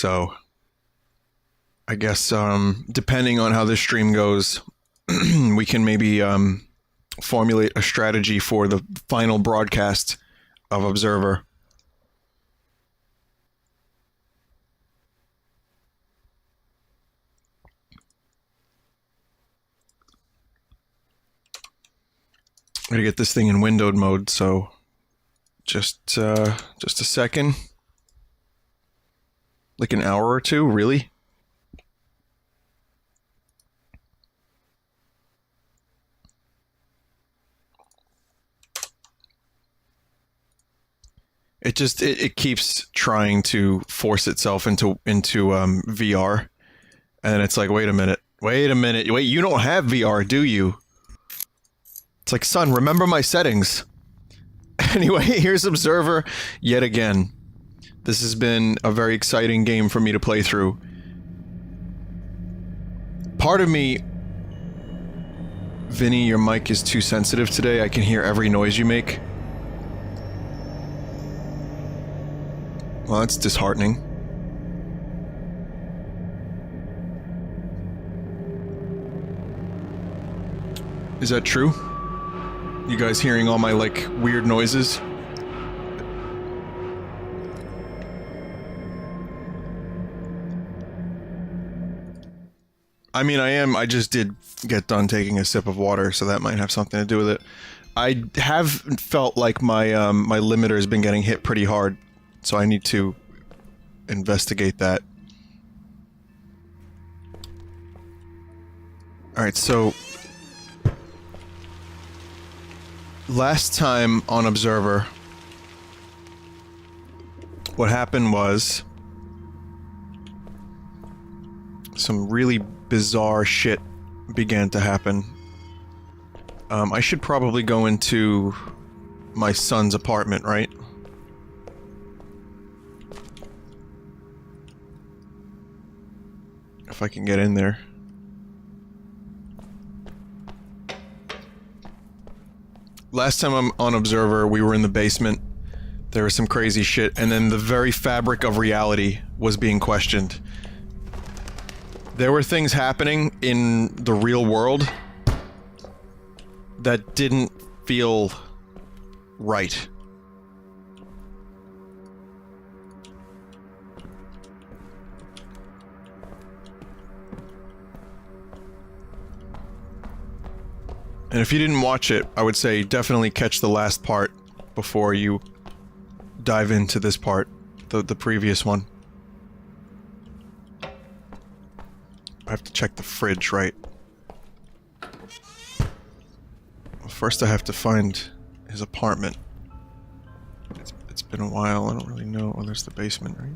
So, I guess, depending on how this stream goes, we can maybe formulate a strategy for the final broadcast of Observer. I'm gonna get this thing in windowed mode, so just a second. Like an hour or two, really? It keeps trying to force itself into VR, and it's like, wait a minute, you don't have VR, do you? It's like, son, remember my settings. Anyway, here's Observer yet again. This has been a very exciting game for me to play through. Part of me... Vinny, your mic is too sensitive today. I can hear every noise you make. Well, that's disheartening. Is that true? You guys hearing all my, like, weird noises? I mean, I just did get done taking a sip of water, so that might have something to do with it. I have felt like my my limiter has been getting hit pretty hard, so I need to investigate that. Alright, so... last time on Observer, what happened was... some really bizarre shit began to happen. I should probably go into my son's apartment, right? If I can get in there. Last time I'm on Observer, we were in the basement. There was some crazy shit, and then the very fabric of reality was being questioned. There were things happening in the real world that didn't feel right. And if you didn't watch it, I would say definitely catch the last part before you dive into this part, the previous one. I have to check the fridge, right? Well, first I have to find his apartment. It's been a while, I don't really know. Oh, there's the basement, right?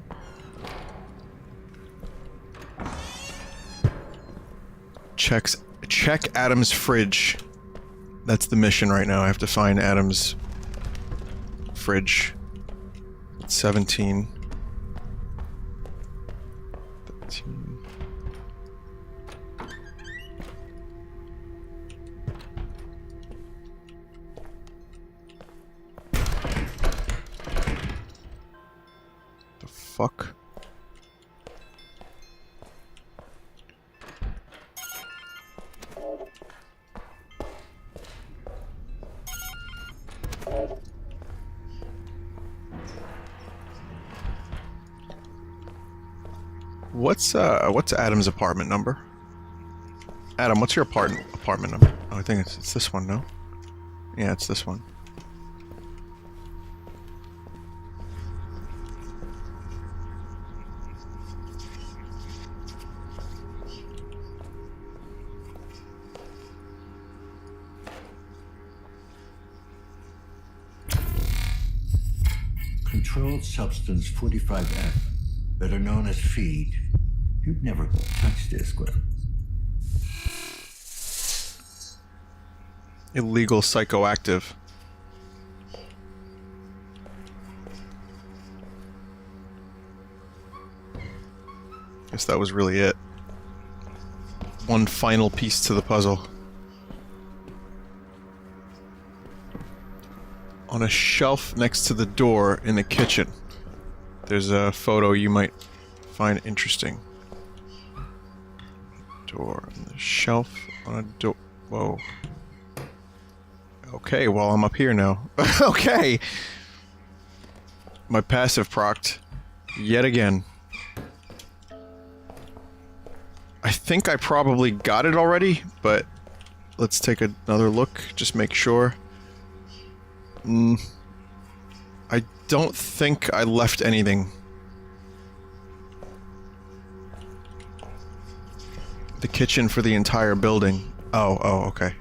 Check Adam's fridge. That's the mission right now. I have to find Adam's fridge. It's 17. 13. The fuck? What's Adam's apartment number? Adam, what's your apartment number? Oh, I think it's this one, no? Yeah, it's this one. Controlled substance 45F, better known as feed. You'd never touch this, Gwen. Illegal psychoactive. Guess that was really it. One final piece to the puzzle. On a shelf next to the door in the kitchen, there's a photo you might find interesting. Door on the shelf on a door. Whoa. Okay, well, I'm up here now. Okay! My passive procced. Yet again. I think I probably got it already, but let's take another look. Just make sure. I don't think I left anything. The kitchen for the entire building. Oh, okay.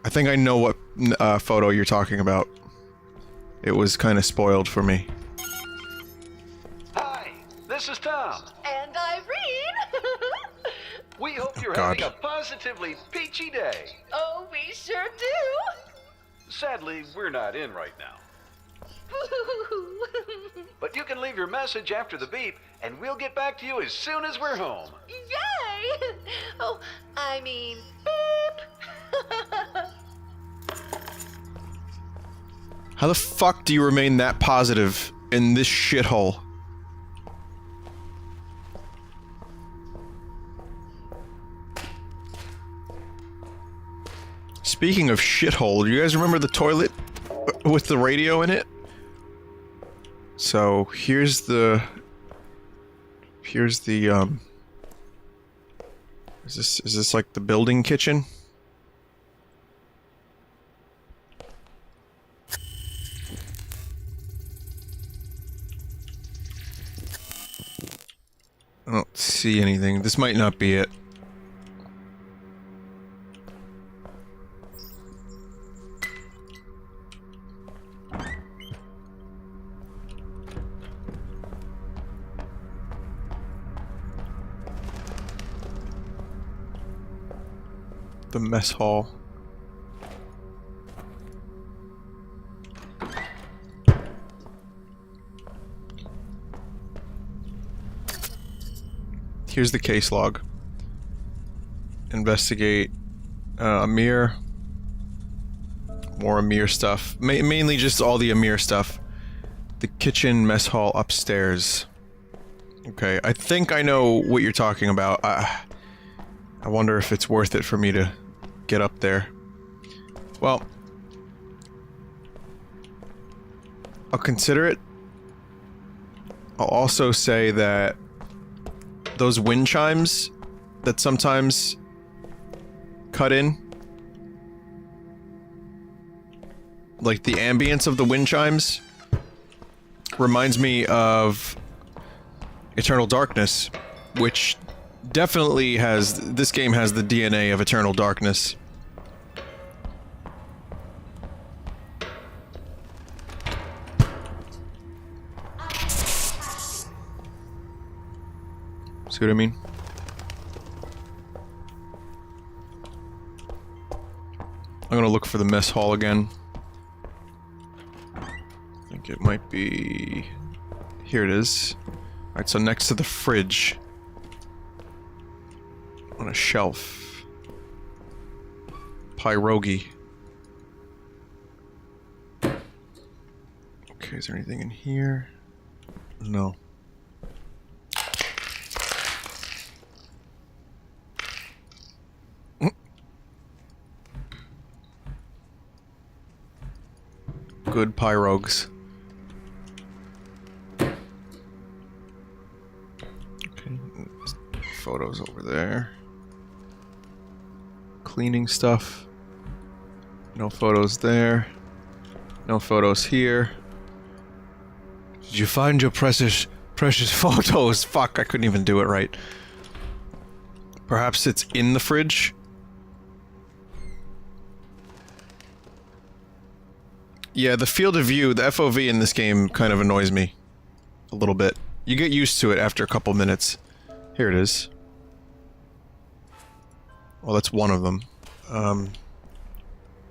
I think I know what photo you're talking about. It was kind of spoiled for me. Hi, this is Tom. And Irene! We hope you're God. having a positively peachy day. Oh, we sure do! Sadly, we're not in right now. But you can leave your message after the beep, and we'll get back to you as soon as we're home. Yay! Oh, I mean, beep! How the fuck do you remain that positive in this shithole? Speaking of shithole, do you guys remember the toilet with the radio in it? So, here's the... Is this like the building kitchen? I don't see anything. This might not be it. The mess hall. Here's the case log. Investigate Amir. More Amir stuff. Mainly just all the Amir stuff. The kitchen mess hall upstairs. Okay, I think I know what you're talking about. I wonder if it's worth it for me to get up there. Well, I'll consider it. I'll also say that those wind chimes that sometimes cut in, like the ambience of the wind chimes, reminds me of Eternal Darkness, which definitely has... this game has the DNA of Eternal Darkness. See what I mean? I'm gonna look for the mess hall again. I think it might be... here it is. Alright, so next to the fridge. On a shelf. Pierogi. Okay, is there anything in here? No. Good pyrogs. Okay, photos over there. Cleaning stuff. No photos there. No photos here. Did you find your precious photos? Fuck, I couldn't even do it right. Perhaps it's in the fridge? Yeah, the field of view, the FOV in this game kind of annoys me. A little bit. You get used to it after a couple minutes. Here it is. Well, that's one of them.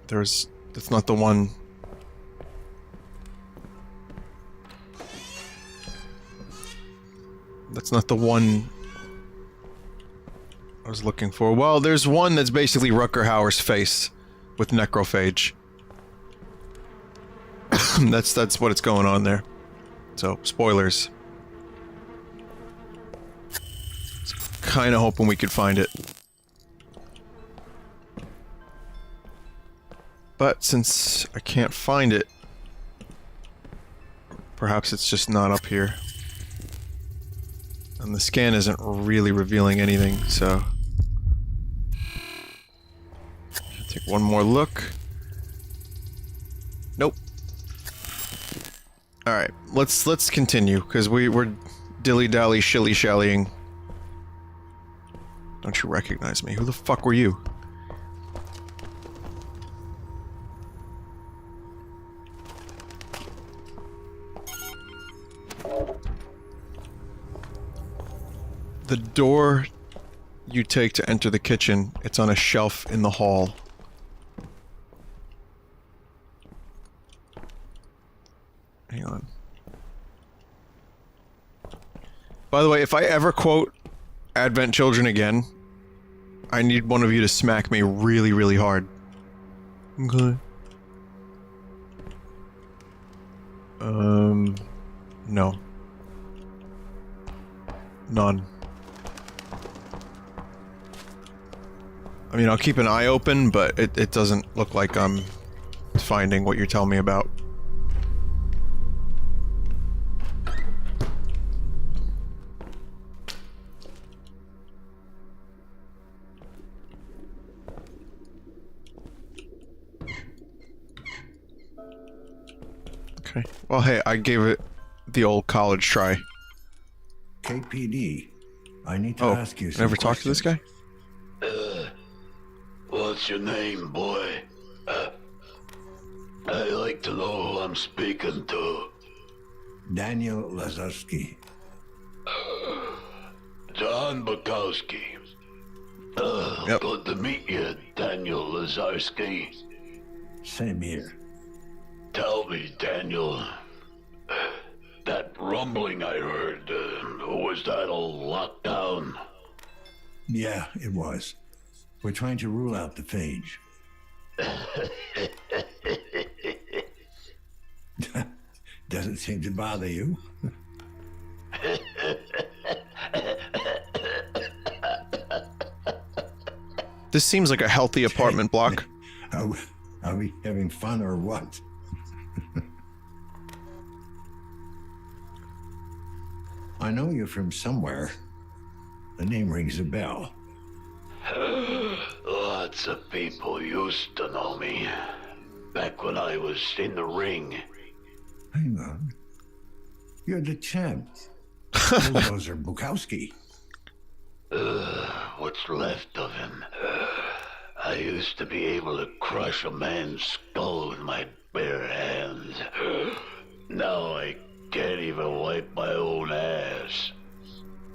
That's not the one... That's not the one I was looking for. Well, there's one that's basically Rutger Hauer's face with necrophage. that's what it's going on there. So, spoilers. kind of hoping we could find it. But since I can't find it, perhaps it's just not up here. And the scan isn't really revealing anything, so... I'll take one more look. Nope. Alright, let's continue, because we're dilly-dally, shilly-shallying. Don't you recognize me? Who the fuck were you? The door you take to enter the kitchen, it's on a shelf in the hall. Hang on. By the way, if I ever quote Advent Children again, I need one of you to smack me really, really hard. Okay. No. None. I mean, I'll keep an eye open, but it doesn't look like I'm finding what you're telling me about. Okay. Well, hey, I gave it the old college try. KPD, I need to ask you some never talked to this guy? What's your name, boy? I like to know who I'm speaking to. Daniel Lazarski. John Bukowski. Yep. Good to meet you, Daniel Lazarski. Same here. Tell me, Daniel, that rumbling I heard, was that all lockdown? Yeah, it was. We're trying to rule out the phage. Doesn't seem to bother you. This seems like a healthy apartment block. Are we having fun or what? I know you from somewhere. The name rings a bell. Lots of people used to know me. Back when I was in the ring. Hang on. You're the champ. Bulldozer Bukowski. What's left of him. I used to be able to crush a man's skull with my bare hands. Now I can't even wipe my own ass.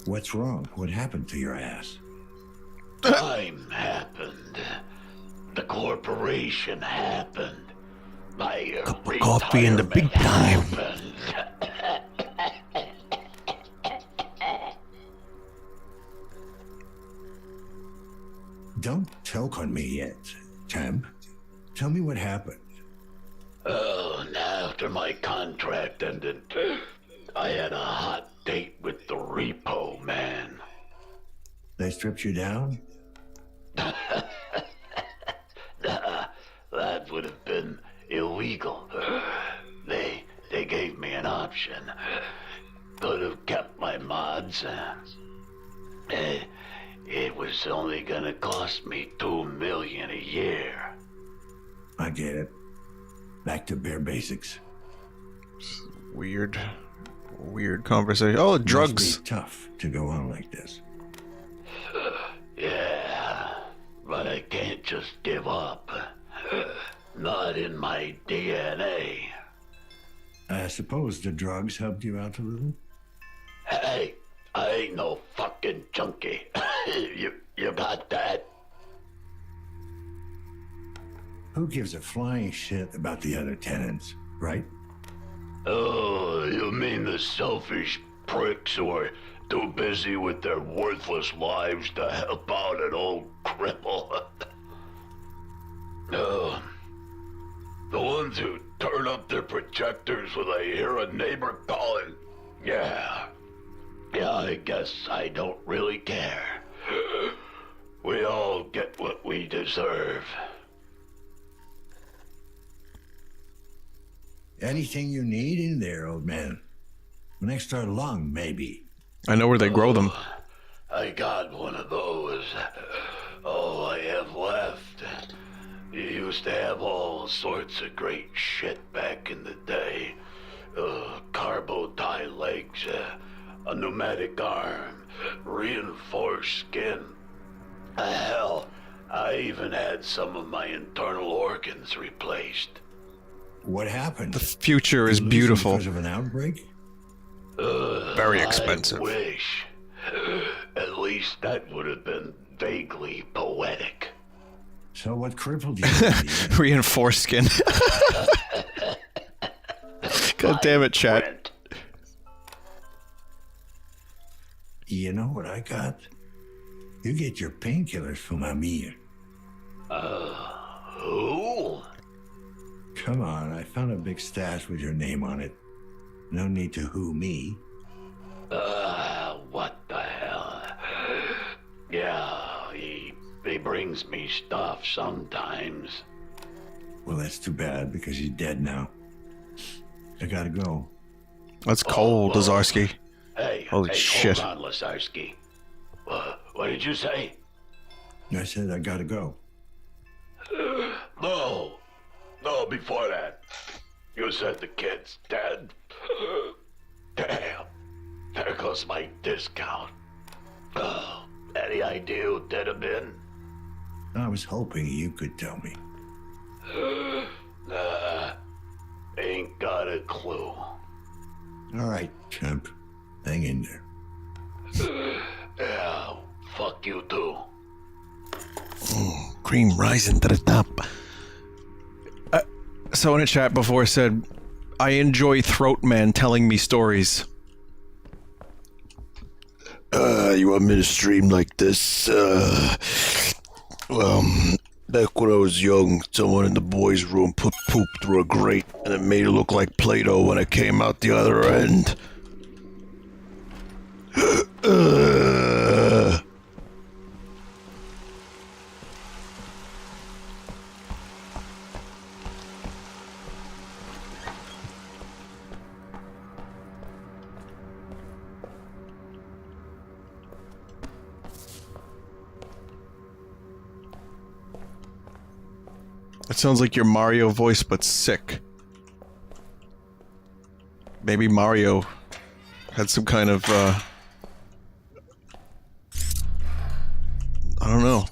What's wrong? What happened to your ass? Time happened. The corporation happened. My Cup of coffee in the big time. happened. Don't choke on me yet, champ. Tell me what happened. Oh, and after my contract ended, I had a hot date with the repo man. They stripped you down? That would have been illegal. They gave me an option. Could have kept my mods. It was only gonna cost me $2 million a year. I get it. Back to bare basics. Weird conversation. Oh, drugs. Must be tough to go on like this. Yeah, but I can't just give up. Not in my DNA. I suppose the drugs helped you out a little? Hey, I ain't no fucking junkie. You got that? Who gives a flying shit about the other tenants, right? Oh, you mean the selfish pricks who are too busy with their worthless lives to help out an old cripple? No. The ones who turn up their projectors when they hear a neighbor calling. Yeah, I guess I don't really care. We all get what we deserve. Anything you need in there, old man. An extra lung, maybe. I know where they grow them. I got one of those. All I have left. You used to have all sorts of great shit back in the day. Carbo tie legs, a pneumatic arm, reinforced skin. Hell, I even had some of my internal organs replaced. What happened? The future is Did you lose them beautiful. because of an outbreak? Very expensive. I wish. At least that would have been vaguely poetic. So what crippled you? in the end? Reinforced skin. God damn it, chat. Brent. You know what I got? You get your painkillers from Amir. Who? Come on, I found a big stash with your name on it. No need to who me. What the hell? Yeah, he brings me stuff sometimes. Well, that's too bad because he's dead now. I gotta go. That's cold, Lazarski. Hey, Holy shit. Hold on, Lazarski. What did you say? I said I gotta go. No, before that. You said the kid's dead? Damn. There goes my discount. Any idea who did have been? I was hoping you could tell me. Ain't got a clue. All right, chump. Hang in there. Yeah, fuck you too. Cream rising to the top. So in a chat before said, I enjoy Throat Man telling me stories. You want me to stream like this? Well, back when I was young, someone in the boys' room put poop through a grate, and it made it look like Play-Doh when it came out the other end. It sounds like your Mario voice, but sick. Maybe Mario had some kind of, I don't know.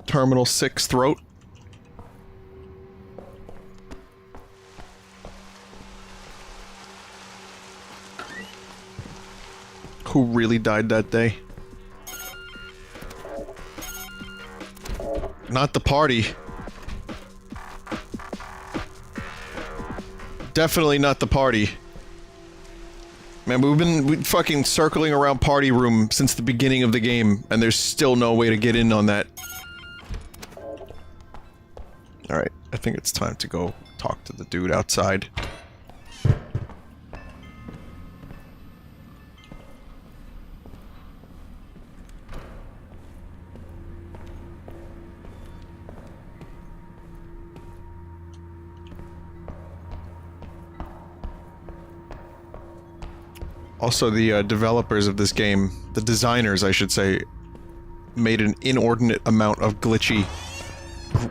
Terminal 6 throat? Who really died that day? Not the party. Definitely not the party. Man, we've been fucking circling around party room since the beginning of the game, and there's still no way to get in on that. Alright, I think it's time to go talk to the dude outside. Also, the developers of this game, the designers, I should say, made an inordinate amount of glitchy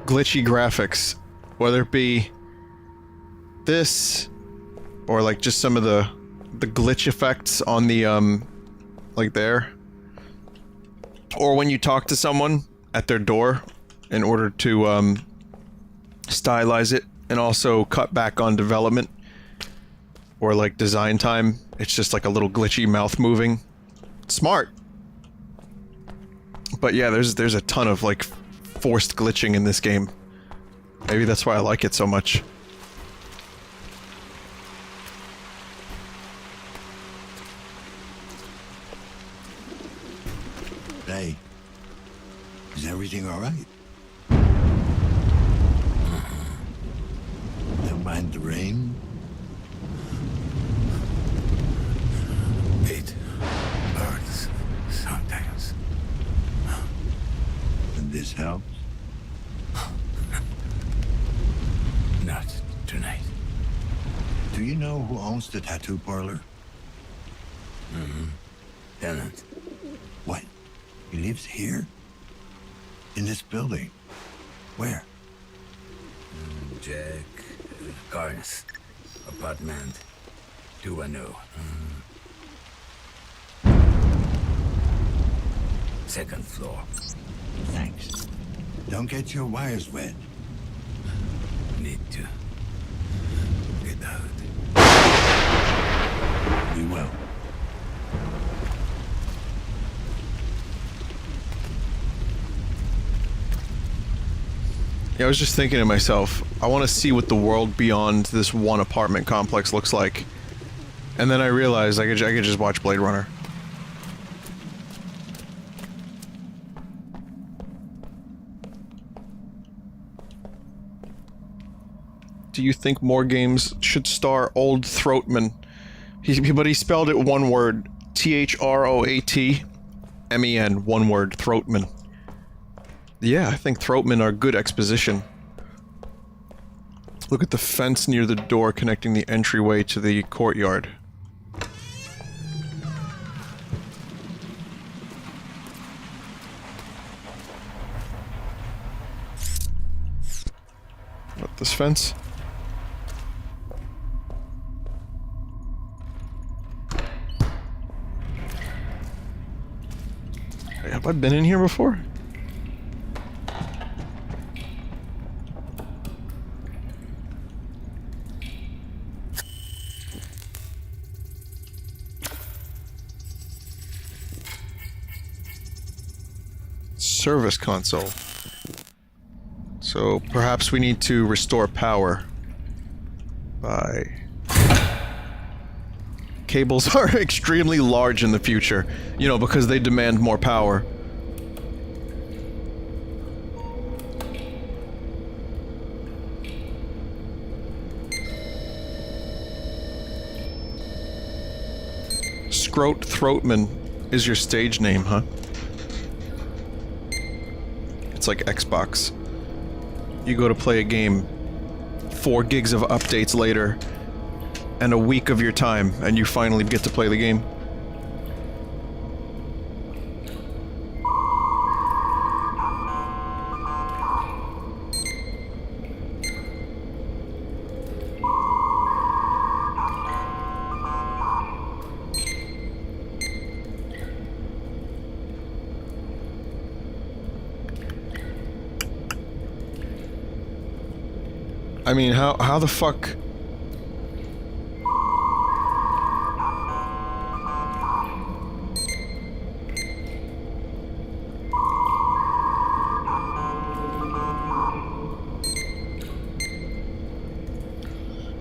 graphics. Whether it be this, or like just some of the glitch effects on the, like there. Or when you talk to someone at their door in order to, stylize it, and also cut back on development. Or like design time, it's just like a little glitchy mouth moving. Smart. But yeah, there's a ton of like forced glitching in this game. Maybe that's why I like it so much. Hey, is everything all right? Don't mind the rain? It burns. Do you know who owns the tattoo parlor? Tenant. What? He lives here? In this building? Where? Jack. Garnis. Apartment. 210. Second floor. Thanks. Don't get your wires wet. Need to get out. We will. Yeah, I was just thinking to myself, I want to see what the world beyond this one apartment complex looks like. And then I realized I could just watch Blade Runner. Do you think more games should star Old Throatman? But he spelled it one word. Throatmen. One word. Throatman. Yeah, I think Throatmen are good exposition. Look at the fence near the door connecting the entryway to the courtyard. What, this fence? Have I been in here before? Service console. So perhaps we need to restore power by... Cables are extremely large in the future, you know, because they demand more power. Scroat Throatman is your stage name, huh? It's like Xbox. You go to play a game, 4 gigs of updates later, and a week of your time, and you finally get to play the game. I mean, how the fuck...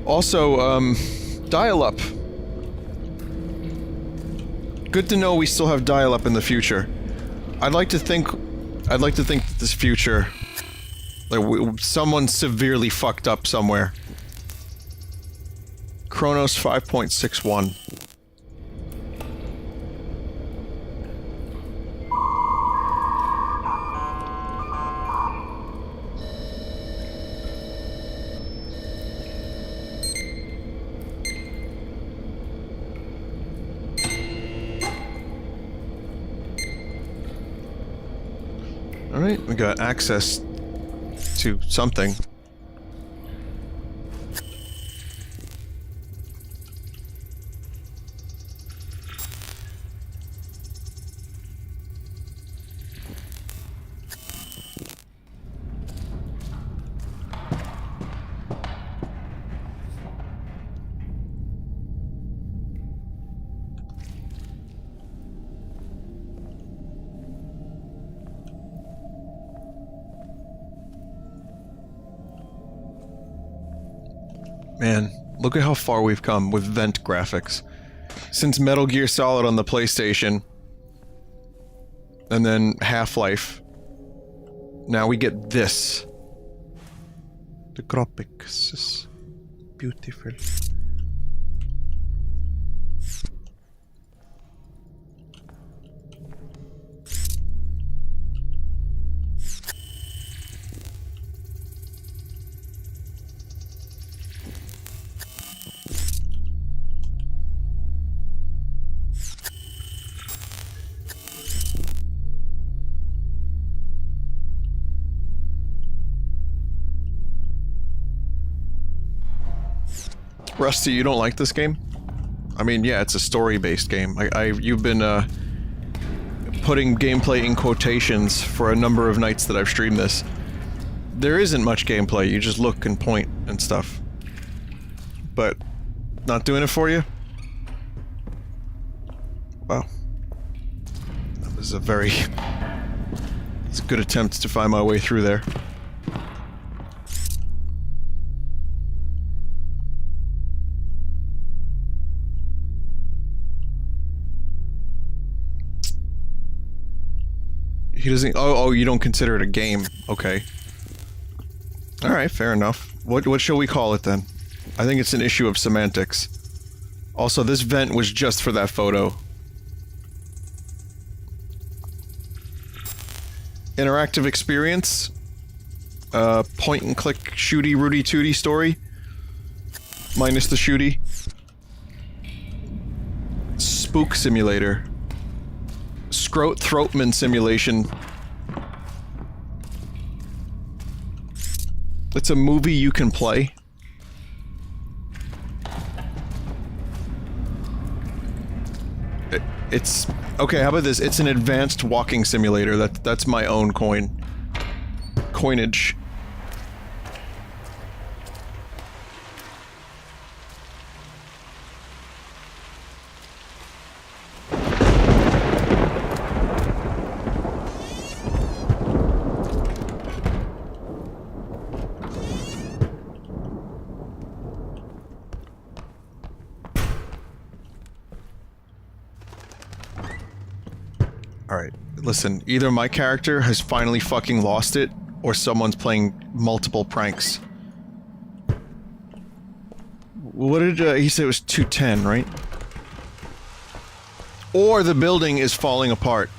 Also, dial-up. Good to know we still have dial-up in the future. I'd like to think that this future, like, someone severely fucked up somewhere. Chronos 5.61. Alright, we got access to something. Man, look at how far we've come with vent graphics. Since Metal Gear Solid on the PlayStation, and then Half-Life, now we get this. The graphics is beautiful. Rusty, you don't like this game? I mean, yeah, it's a story-based game. You've been, putting gameplay in quotations for a number of nights that I've streamed this. There isn't much gameplay, you just look and point and stuff. But, not doing it for you? Wow. That was a very... It's a good attempt to find my way through there. He doesn't... Oh, you don't consider it a game. Okay. Alright, fair enough. What shall we call it then? I think it's an issue of semantics. Also, this vent was just for that photo. Interactive experience. Point and click shooty Rudy Tooty story. Minus the shooty. Spook simulator. Scroat Throatman simulation. It's a movie you can play. It's... Okay, how about this? It's an advanced walking simulator. That's my own coinage. Alright, listen, either my character has finally fucking lost it, or someone's playing multiple pranks. What did, he said it was 210, right? Or the building is falling apart.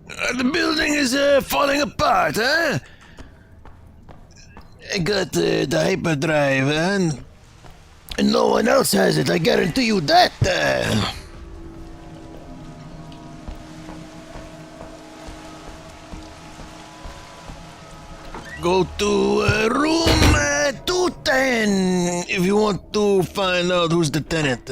The building is falling apart, huh? I got the hyperdrive, and no one else has it, I guarantee you that. Go to room 210 if you want to find out who's the tenant.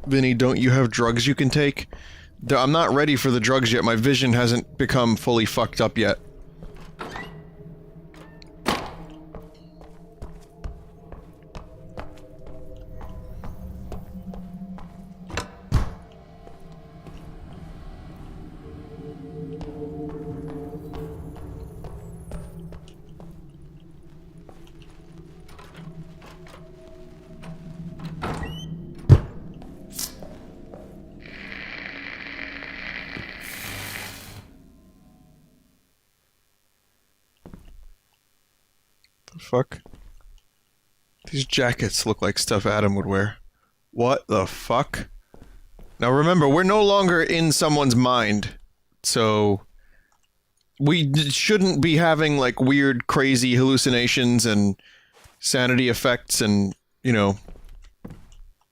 Vinny, don't you have drugs you can take? I'm not ready for the drugs yet. My vision hasn't become fully fucked up yet. Fuck. These jackets look like stuff Adam would wear. What the fuck? Now remember, we're no longer in someone's mind, so we shouldn't be having like weird, crazy hallucinations and sanity effects and, you know,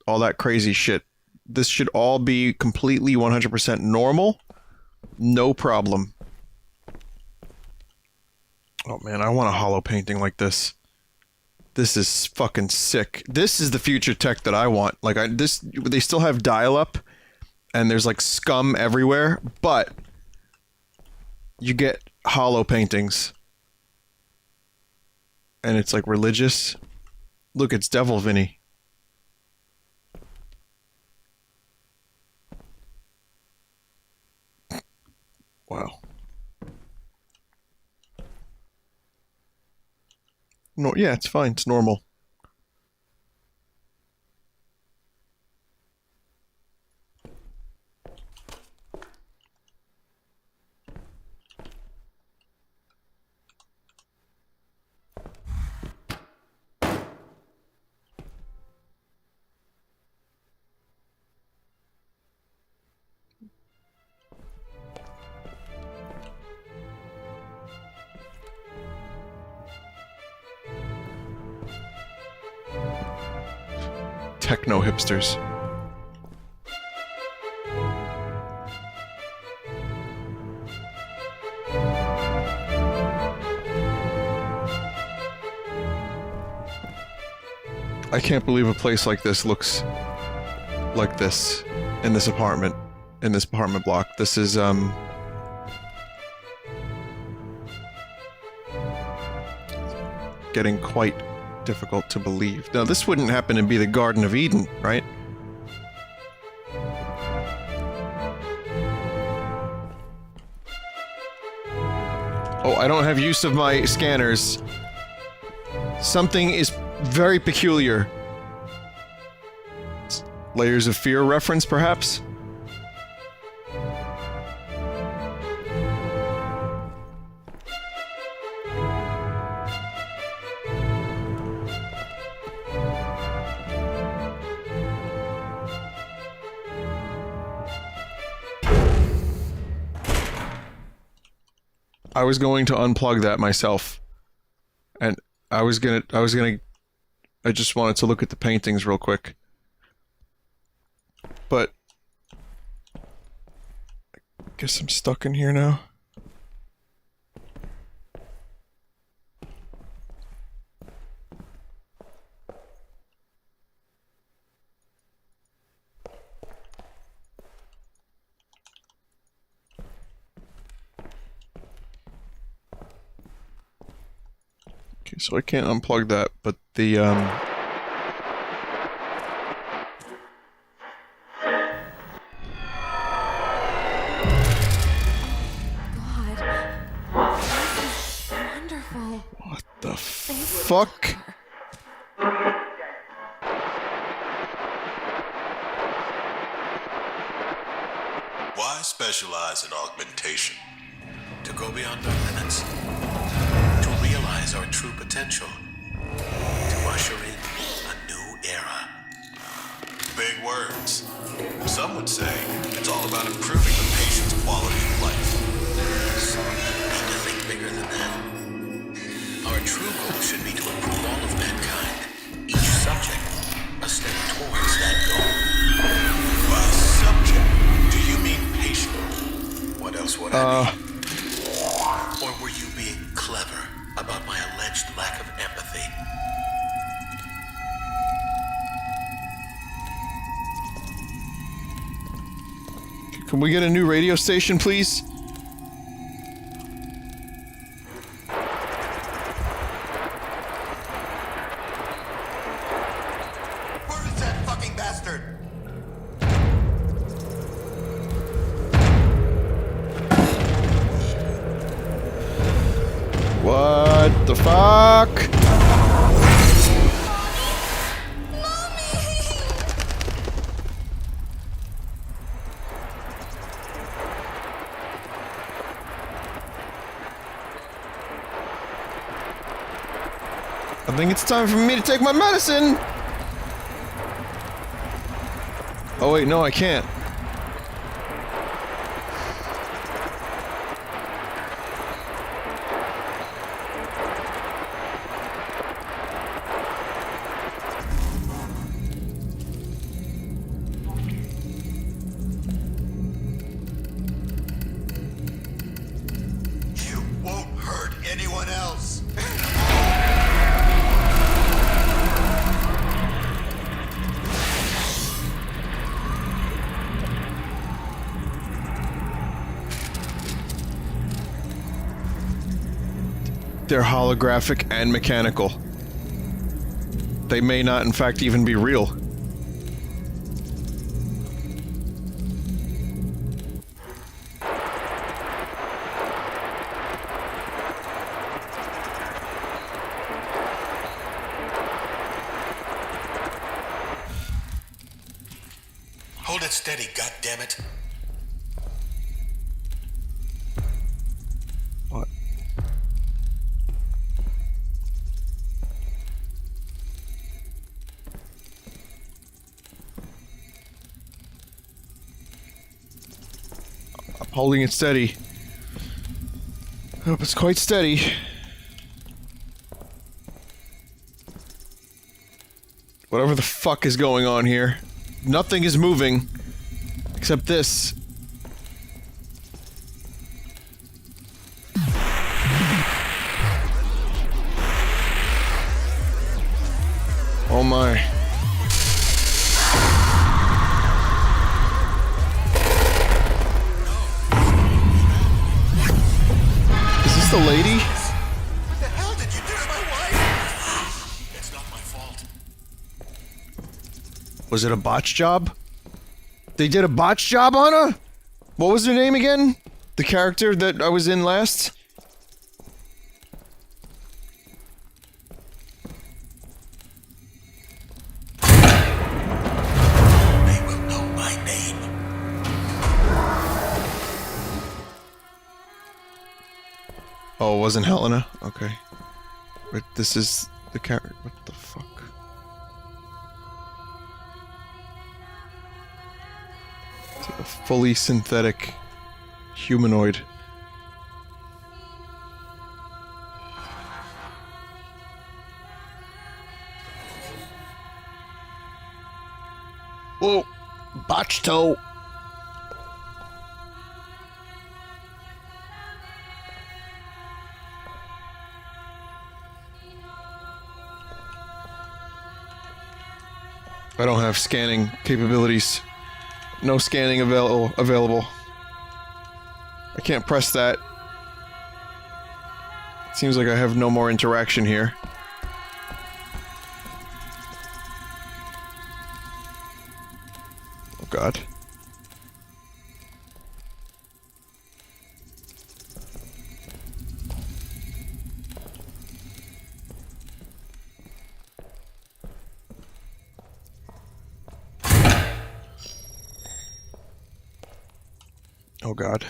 all that crazy shit. This should all be completely 100% normal. No problem. Oh man, I want a hollow painting like this. This is fucking sick. This is the future tech that I want. Like, they still have dial-up, and there's like scum everywhere, but you get hollow paintings. And it's like religious. Look, it's Devil Vinny. Wow. No, yeah, it's fine. It's normal. techno hipsters. I can't believe a place like this looks like this in this apartment block. This is getting quite difficult to believe. Now, this wouldn't happen to be the Garden of Eden, right? Oh, I don't have use of my scanners. Something is very peculiar. Layers of Fear reference, perhaps? I was going to unplug that myself. And I just wanted to look at the paintings real quick. But I guess I'm stuck in here now. Okay, so I can't unplug that, but the what the fuck? Why specialize in augmentation? To go beyond our limits. To realize our true potential. To usher in a new era. Big words. Some would say it's all about improving the patient's quality of life. Some need to think bigger than that. Our true goal should be to improve all of mankind. Each subject a step towards that goal. By subject, do you mean patient? What else would I mean? Or were you being clever about my alleged lack of empathy? Can we get a new radio station, please? Where is that fucking bastard? What the fuck? I think it's time for me to take my medicine! Oh wait, no I can't. You won't hurt anyone else. They're holographic and mechanical. They may not, in fact, even be real. Hold it steady, goddammit. What? I'm holding it steady. I hope it's quite steady. Whatever the fuck is going on here. Nothing is moving. Except this. Oh my. Is this the lady? What the hell did you do to my wife? It's not my fault. Was it a botch job? They did a botch job on her? What was her name again? The character that I was in last? They will know my name. Oh, it wasn't Helena? Okay. But this is the character. What the fuck? It's like a fully synthetic humanoid. Whoa! Botch toe! I don't have scanning capabilities. No scanning available. I can't press that. It seems like I have no more interaction here. Oh god. Oh god.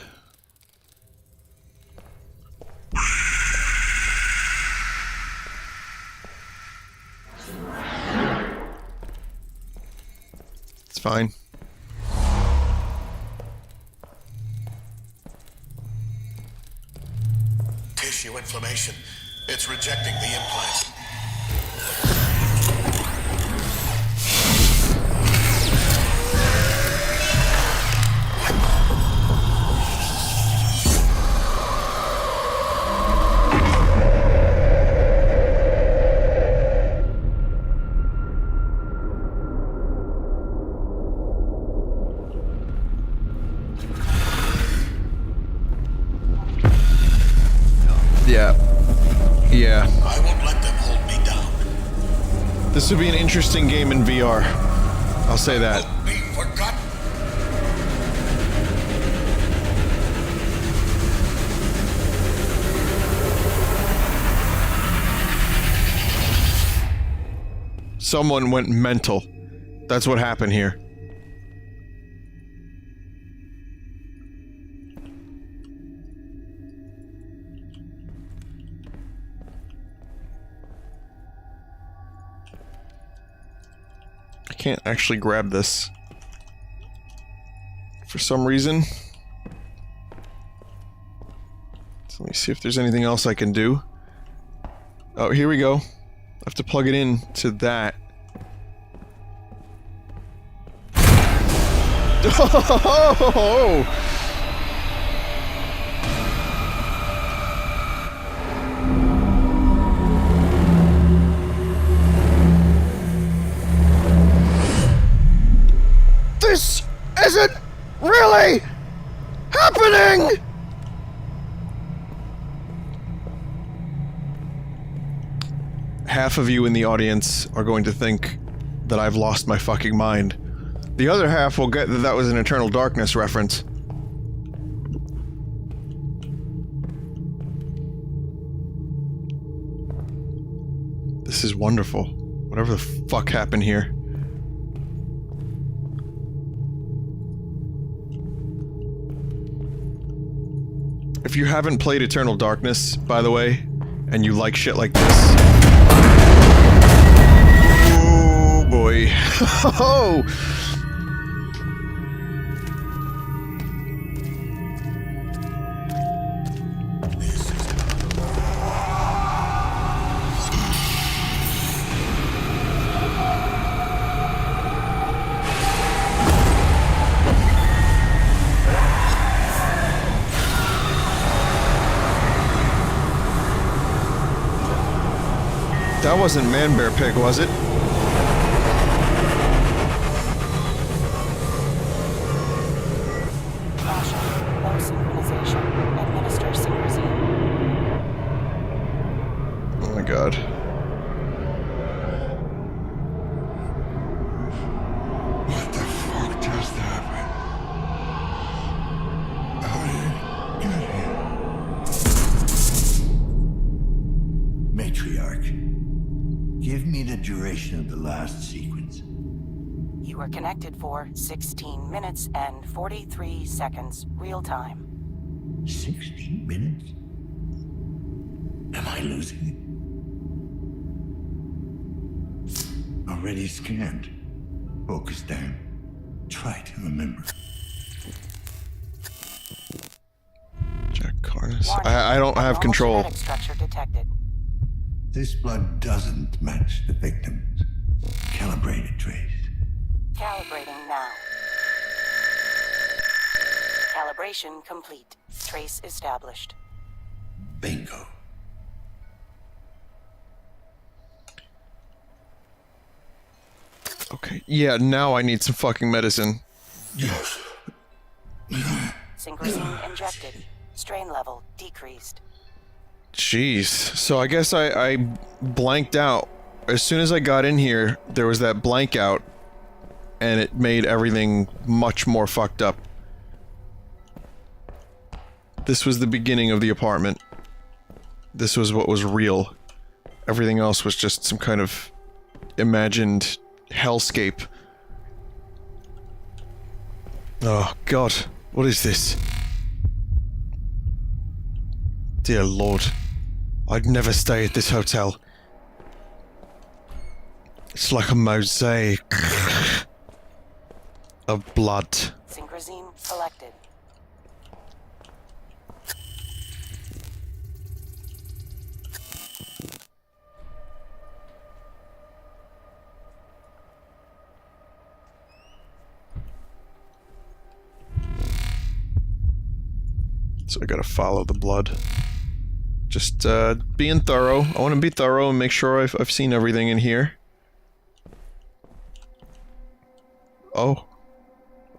It's fine. Tissue inflammation. It's rejecting the implant. Yeah. I won't let them hold me down. This would be an interesting game in VR. I'll say that. Won't be forgotten. Someone went mental. That's what happened here. I can't actually grab this. For some reason. So let me see if there's anything else I can do. Oh, here we go. I have to plug it in to that. Oh! This isn't really happening! Half of you in the audience are going to think that I've lost my fucking mind. The other half will get that that was an Eternal Darkness reference. This is wonderful. Whatever the fuck happened here. If you haven't played Eternal Darkness, by the way, and you like shit like this... Oh boy. Oh! That wasn't Man Bear Pig, was it? Caution, low synchronization. Administer Synchrozine. Oh my god. What the fuck just happened? How did it get here? Matriarch, give me the duration of the last sequence. You are connected for 16 minutes and 43 seconds, real time. 16 minutes? Am I losing it? Already scanned. Focus down. Try to remember. Jack Carnes. Warning, I don't have abnormal control. genetic structure detected. This blood doesn't match the victim's. Calibrated trace. Calibrating now. Calibration complete. Trace established. Bingo. Okay. Yeah, now I need some fucking medicine. Yes. Synchrozine injected. Strain level decreased. Jeez. So I guess I blanked out. As soon as I got in here, there was that blank out, and it made everything much more fucked up. This was the beginning of the apartment. This was what was real. Everything else was just some kind of imagined hellscape. Oh god, what is this? Dear Lord, I'd never stay at this hotel. It's like a mosaic of blood. Synchrozine selected. So I gotta follow the blood. Just being thorough. I want to be thorough and make sure I've seen everything in here. Oh.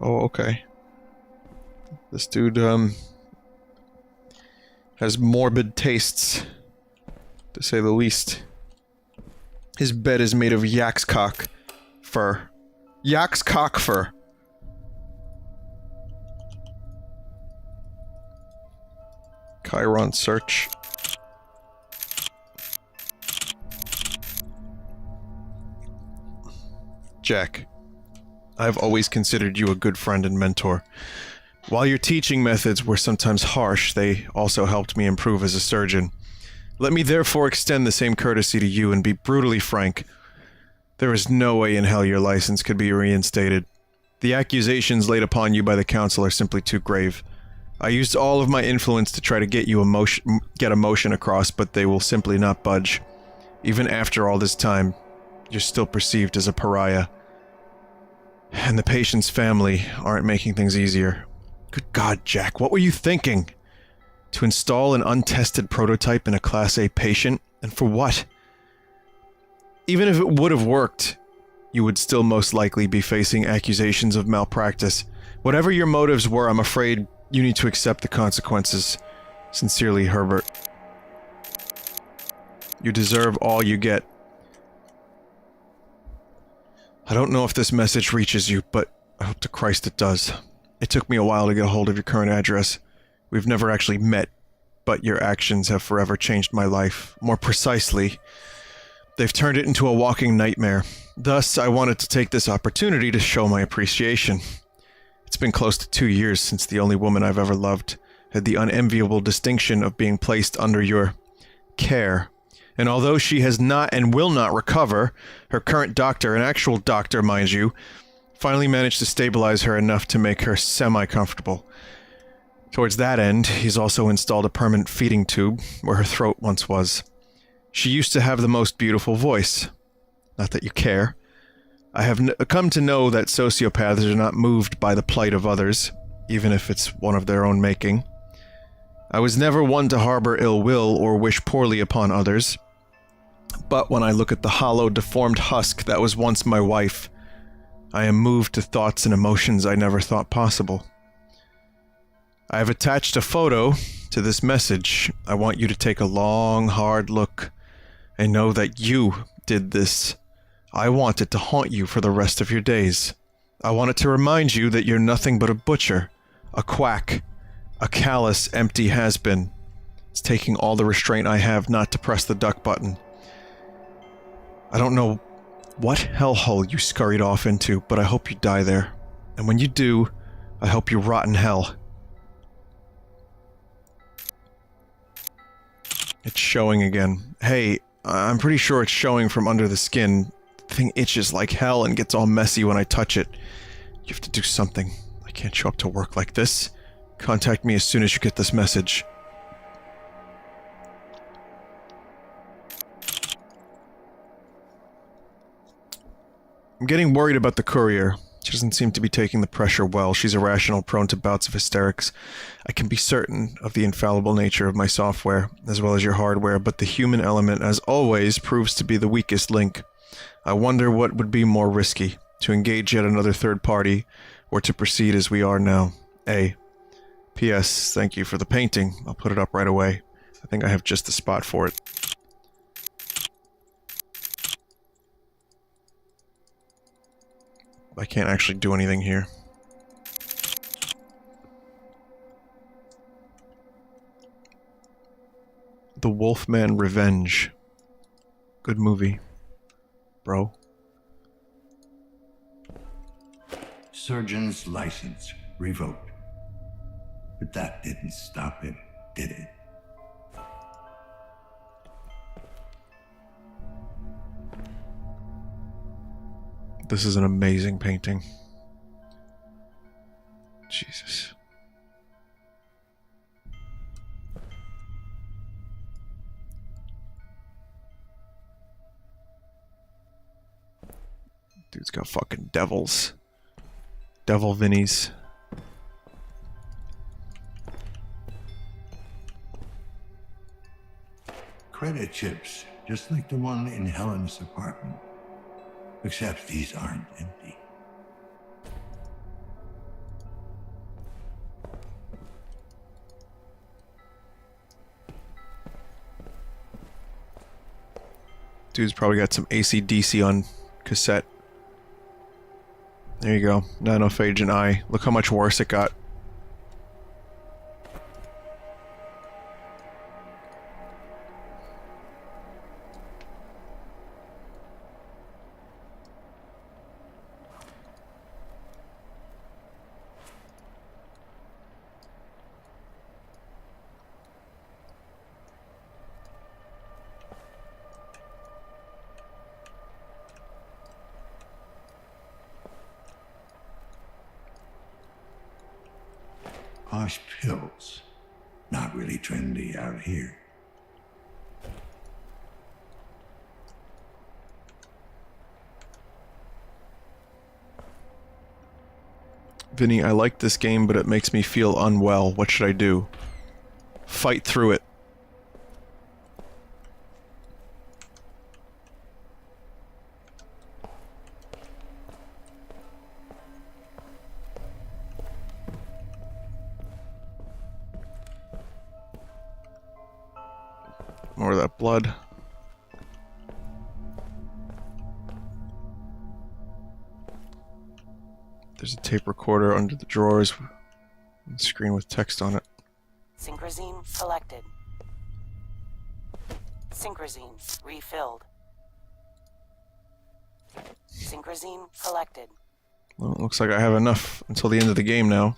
Oh, okay. This dude, has morbid tastes, to say the least. His bed is made of yak's cock fur. Yak's cock fur. Chiron search. Jack, I've always considered you a good friend and mentor. While your teaching methods were sometimes harsh, they also helped me improve as a surgeon. Let me therefore extend the same courtesy to you and be brutally frank. There is no way in hell your license could be reinstated. The accusations laid upon you by the council are simply too grave. I used all of my influence to try to get emotion across, but they will simply not budge. Even after all this time, you're still perceived as a pariah. And the patient's family aren't making things easier. Good God, Jack, what were you thinking? To install an untested prototype in a Class A patient? And for what? Even if it would have worked, you would still most likely be facing accusations of malpractice. Whatever your motives were, I'm afraid you need to accept the consequences. Sincerely, Herbert. You deserve all you get. I don't know if this message reaches you, but I hope to Christ it does. It took me a while to get a hold of your current address. We've never actually met, but your actions have forever changed my life. More precisely, they've turned it into a walking nightmare. Thus, I wanted to take this opportunity to show my appreciation. It's been close to 2 years since the only woman I've ever loved had the unenviable distinction of being placed under your care. And although she has not and will not recover, her current doctor, an actual doctor, mind you, finally managed to stabilize her enough to make her semi-comfortable. Towards that end, he's also installed a permanent feeding tube where her throat once was. She used to have the most beautiful voice. Not that you care. I have come to know that sociopaths are not moved by the plight of others, even if it's one of their own making. I was never one to harbor ill will or wish poorly upon others, But when I look at the hollow, deformed husk that was once my wife, I am moved to thoughts and emotions I never thought possible. I have attached a photo to this message. I want you to take a long, hard look and know that you did this. I want it to haunt you for the rest of your days. I want it to remind you that you're nothing but a butcher, a quack, a callous, empty has-been. It's taking all the restraint I have not to press the duck button. I don't know what hellhole you scurried off into, but I hope you die there. And when you do, I hope you rot in hell. It's showing again. Hey, I'm pretty sure it's showing from under the skin. The thing itches like hell and gets all messy when I touch it. You have to do something. I can't show up to work like this. Contact me as soon as you get this message. I'm getting worried about the courier. She doesn't seem to be taking the pressure well. She's irrational, prone to bouts of hysterics. I can be certain of the infallible nature of my software, as well as your hardware, but the human element, as always, proves to be the weakest link. I wonder what would be more risky, to engage yet another third party, or to proceed as we are now. A. P.S. Thank you for the painting. I'll put it up right away. I think I have just the spot for it. I can't actually do anything here. The Wolfman Revenge. Good movie. Bro. Surgeon's license revoked. But that didn't stop him, did it? This is an amazing painting. Jesus. Dude's got fucking devils. Devil Vinnies. Credit chips, just like the one in Helen's apartment. Except these aren't empty. Dude's probably got some AC/DC on cassette. There you go. Nanophage eye. Look how much worse it got. Posh pills. Not really trendy out here. Vinny, I like this game, but it makes me feel unwell. What should I do? Fight through it. More of that blood. There's a tape recorder under the drawers. And a screen with text on it. Synchrosine selected. Synchrosine refilled. Synchrosine collected. Well, it looks like I have enough until the end of the game now.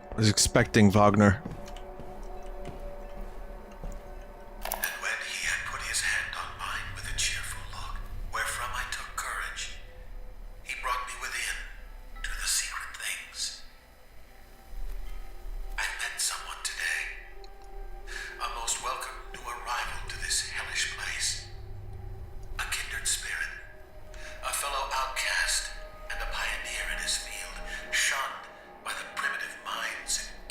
I was expecting Wagner. And when he had put his hand on mine with a cheerful look, wherefrom I took courage, he brought me within to the secret things. I met someone today, a most welcome new arrival to this hellish place. A kindred spirit, a fellow outcast, and a pioneer in his field, shunned by the primitive minds and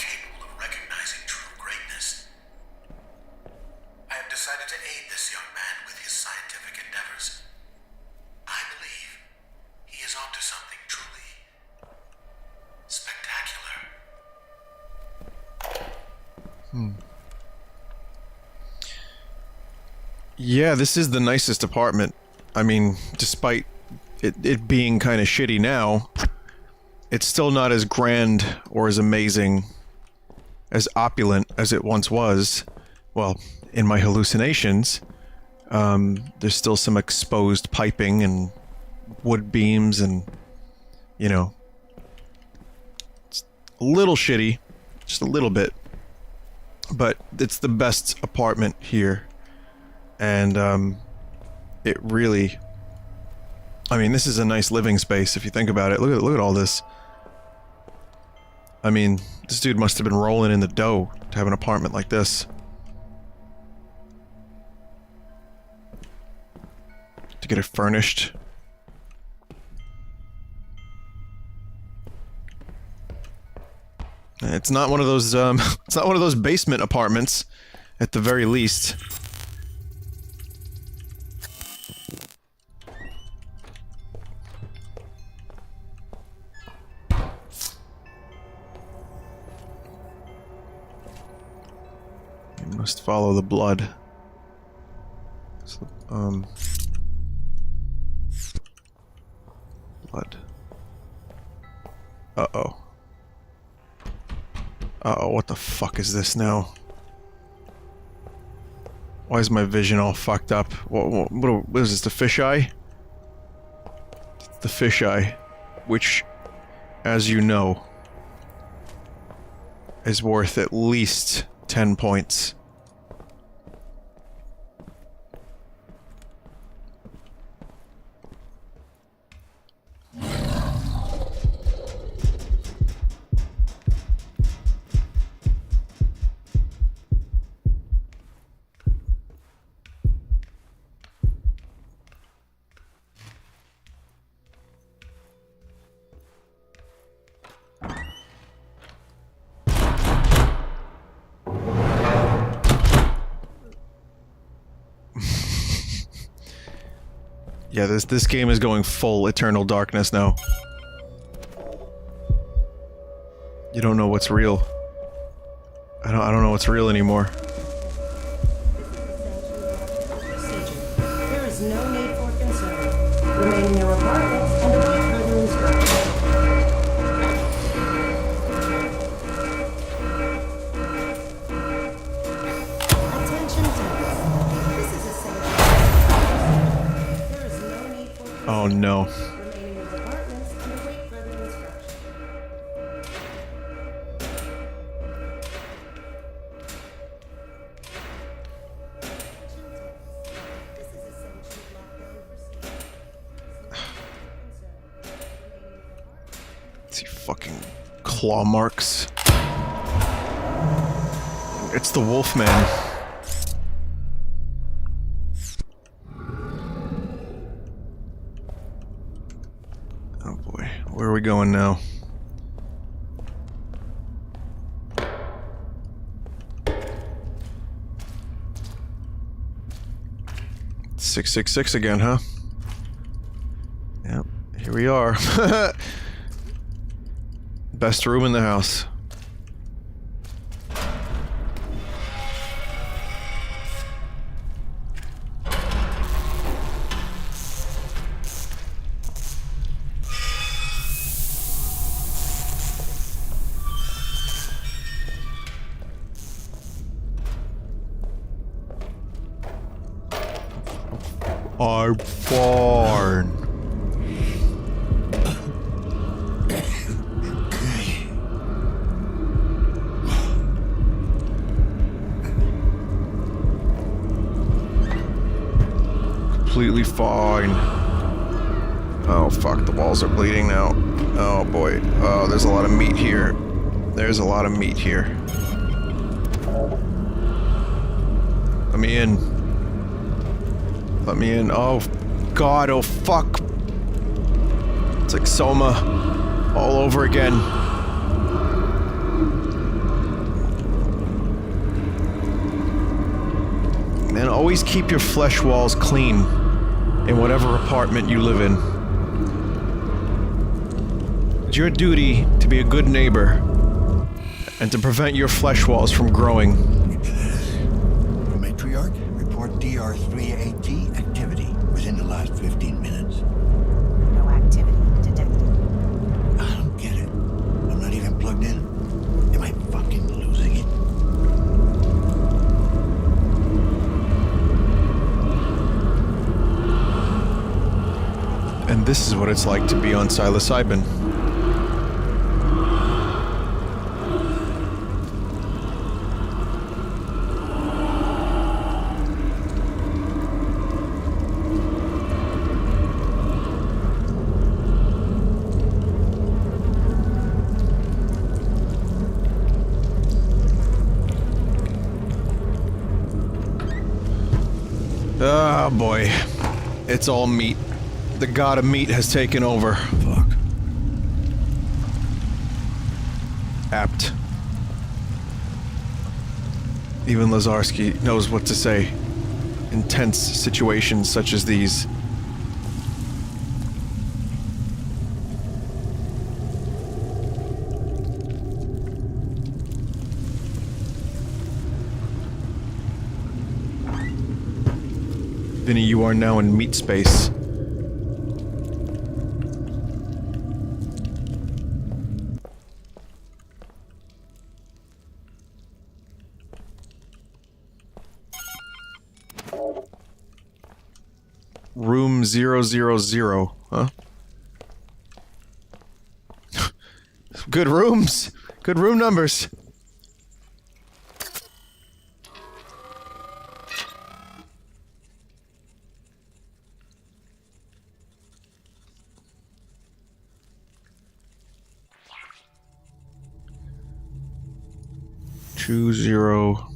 Yeah, this is the nicest apartment. I mean, despite it being kind of shitty now, it's still not as grand or as amazing, as opulent as it once was. Well, in my hallucinations, there's still some exposed piping and wood beams and, you know, it's a little shitty, just a little bit, but it's the best apartment here. And, it really... I mean, this is a nice living space if you think about it. Look at all this. I mean, this dude must have been rolling in the dough to have an apartment like this. To get it furnished. It's not one of those, it's not one of those basement apartments, at the very least. You must follow the blood. So, blood. Uh-oh. Uh-oh, what the fuck is this now? Why is my vision all fucked up? What is this, the fisheye? It's the fisheye, which, as you know, is worth at least 10 points. Yeah, this game is going full eternal darkness now. You don't know what's real. I don't know what's real anymore. There is no need for concern. Remain in your apartments and await further instructions. Attention tenants. This is a safe. There is no need for concern. Oh no. Remain in your apartments and await further instructions. See fucking claw marks. It's the Wolfman. Oh boy, where are we going now? It's 666 again, huh? Yep, here we are. Best room in the house. Our barn. Completely fine. Oh fuck, the walls are bleeding now. Oh boy. Oh, there's a lot of meat here. There's a lot of meat here. Let me in. Let me in. Oh god, oh fuck. It's like Soma all over again. And always keep your flesh walls clean in whatever apartment you live in. It's your duty to be a good neighbor and to prevent your flesh walls from growing. Matriarch, report DR3AT activity within the last 15 minutes. No activity detected. I don't get it. I'm not even plugged in. Am I fucking losing it? And this is what it's like to be on psilocybin. Oh boy. It's all meat. The god of meat has taken over. Fuck. Apt. Even Lazarski knows what to say in tense situations such as these. Vinny, you are now in meat space. Room 000, huh? Good rooms! Good room numbers! Two zero.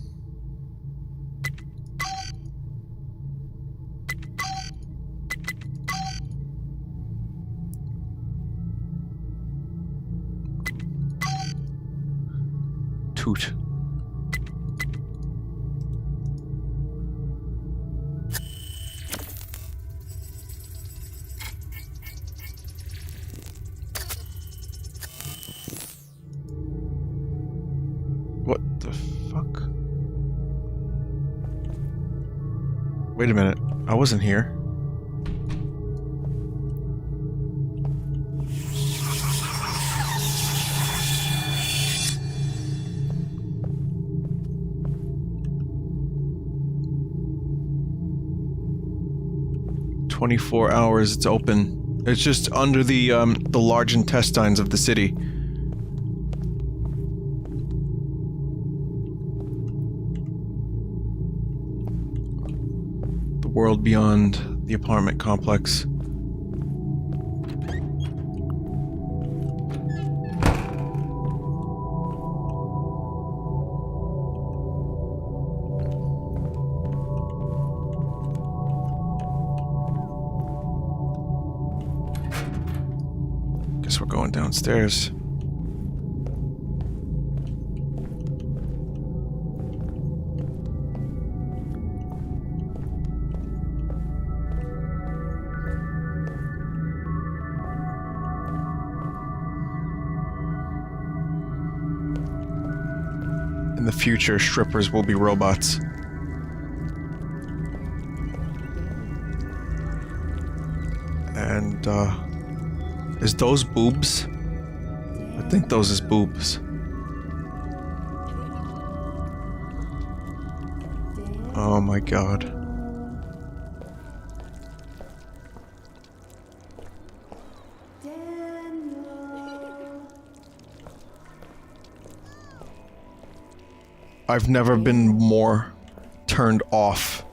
Toot. What the fuck? Wait a minute. I wasn't here. "24 hours, it's open." It's just under the large intestines of the city. The world beyond the apartment complex. Guess we're going downstairs. In the future, strippers will be robots. And, is those boobs? I think those is boobs. Oh my god. I've never been more turned off.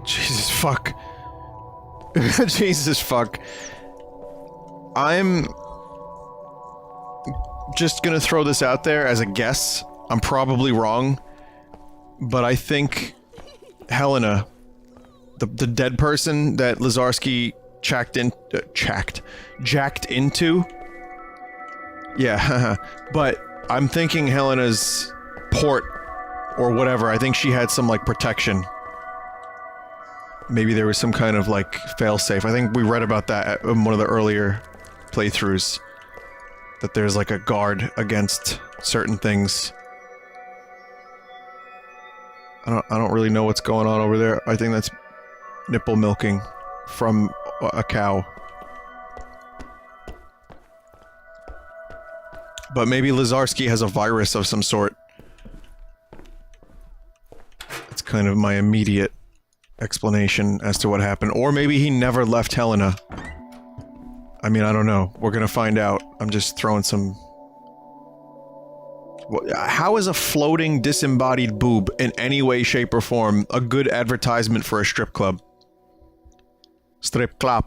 Jesus fuck. Jesus fuck. I'm just gonna throw this out there as a guess. I'm probably wrong, but I think Helena, the dead person that Lazarski jacked into, Yeah, but I'm thinking Helena's port or whatever, I think she had some, like, protection. Maybe there was some kind of, like, failsafe. I think we read about that in one of the earlier playthroughs. That there's, like, a guard against certain things. I don't really know what's going on over there. I think that's nipple milking from a cow. But maybe Lazarski has a virus of some sort. That's kind of my immediate explanation as to what happened. Or maybe he never left Helena. I mean, I don't know. We're gonna find out. I'm just throwing some... How is a floating, disembodied boob in any way, shape, or form a good advertisement for a strip club? Strip club.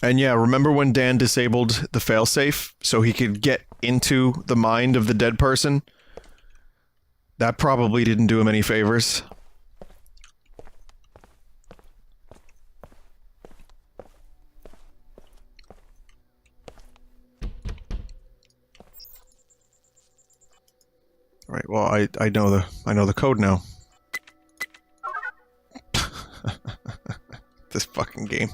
And yeah, remember when Dan disabled the failsafe so he could get into the mind of the dead person? That probably didn't do him any favors. Right, well, I know the code now. This fucking game.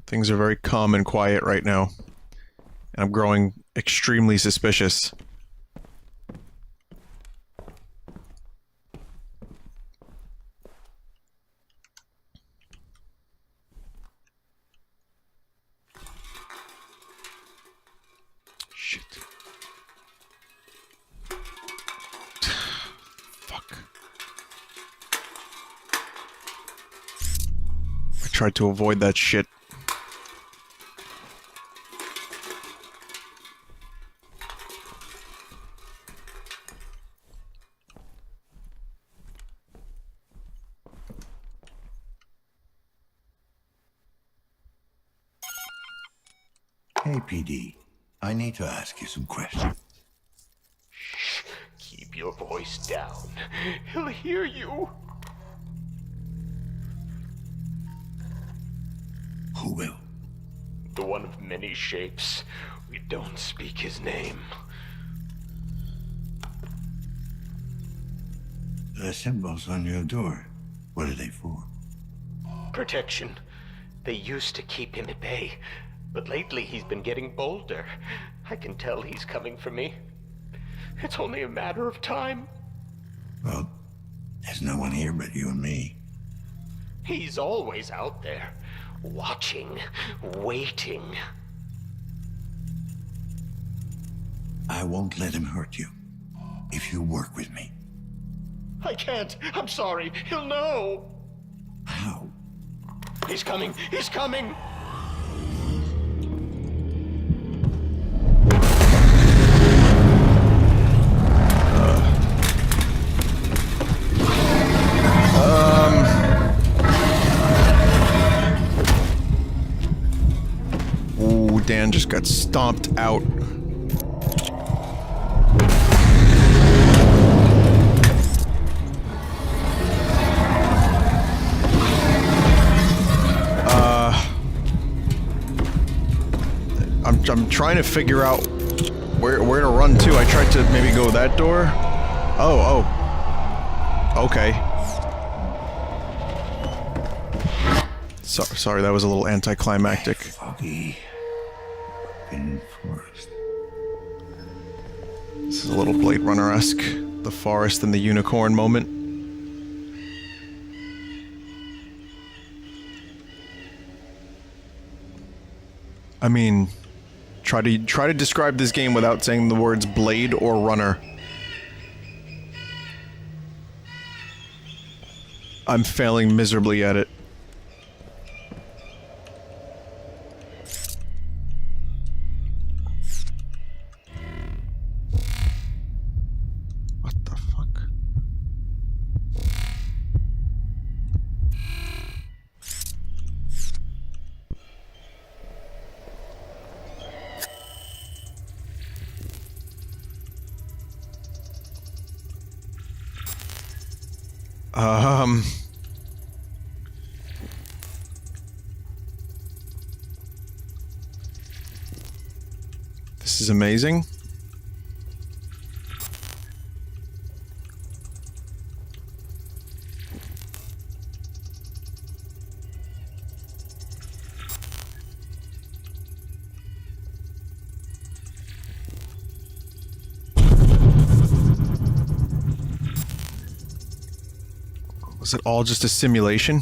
Things are very calm and quiet right now. And I'm growing extremely suspicious. Shit. Fuck. I tried to avoid that shit. Hey, PD. I need to ask you some questions. Shh. Keep your voice down. He'll hear you. Who will? The one of many shapes. We don't speak his name. The symbols on your door. What are they for? Protection. They used to keep him at bay. But lately he's been getting bolder. I can tell he's coming for me. It's only a matter of time. Well, there's no one here but you and me. He's always out there. Watching. Waiting. I won't let him hurt you. If you work with me. I can't. I'm sorry. He'll know. How? He's coming. He's coming. Ooh, Dan just got stomped out. I'm trying to figure out where to run to. I tried to maybe go that door. Oh. Okay. Sorry, that was a little anticlimactic. Foggy. In forest. This is a little Blade Runner-esque. The forest and the unicorn moment. I mean, try to describe this game without saying the words blade or runner. I'm failing miserably at it. What the fuck? This is amazing. Was it all just a simulation?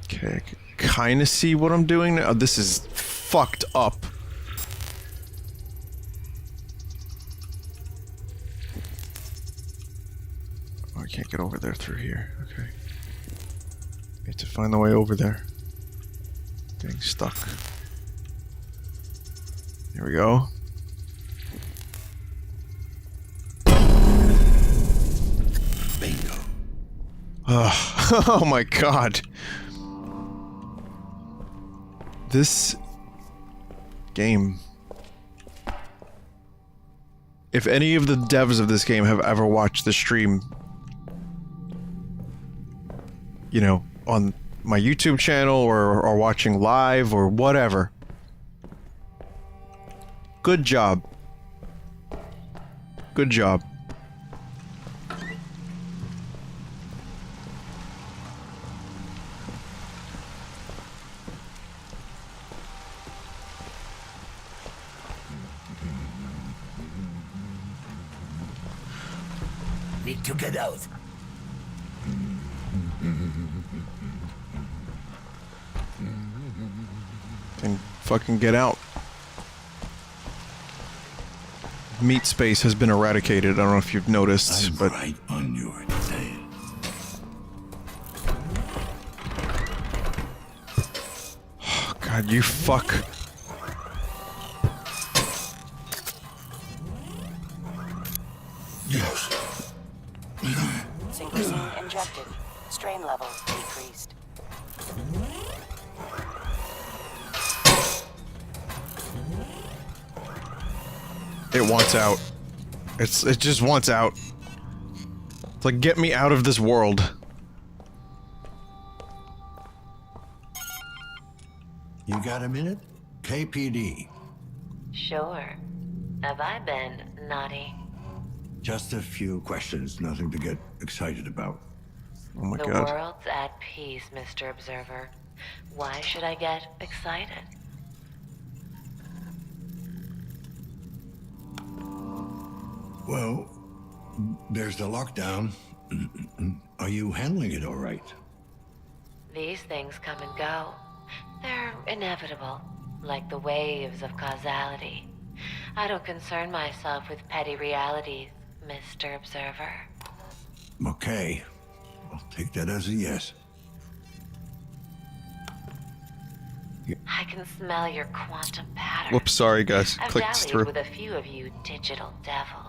Okay, I can kind of see what I'm doing now. This is fucked up. Oh, I can't get over there through here. Okay. Need to find the way over there. Getting stuck. Here we go. Bingo. Oh my god. This game. If any of the devs of this game have ever watched the stream, you know, on my YouTube channel or watching live or whatever, good job. Good job. Need to get out. And fucking get out. Meat space has been eradicated. I don't know if you've noticed, I'm but right on your tail. oh god, you fuck. Yes. Synchrosine injected. Strain level decreased. It wants out. It just wants out. It's like, get me out of this world. You got a minute? KPD. Sure. Have I been naughty? Just a few questions, nothing to get excited about. Oh my The god. world's at peace, Mr. Observer. Why should I get excited? Well, there's the lockdown. Are you handling it all right? These things come and go. They're inevitable, like the waves of causality. I don't concern myself with petty realities, Mr. Observer. Okay. I'll take that as a yes. I can smell your quantum pattern. Whoops, sorry guys. I've Clicked dallied through. with a few of you digital devils.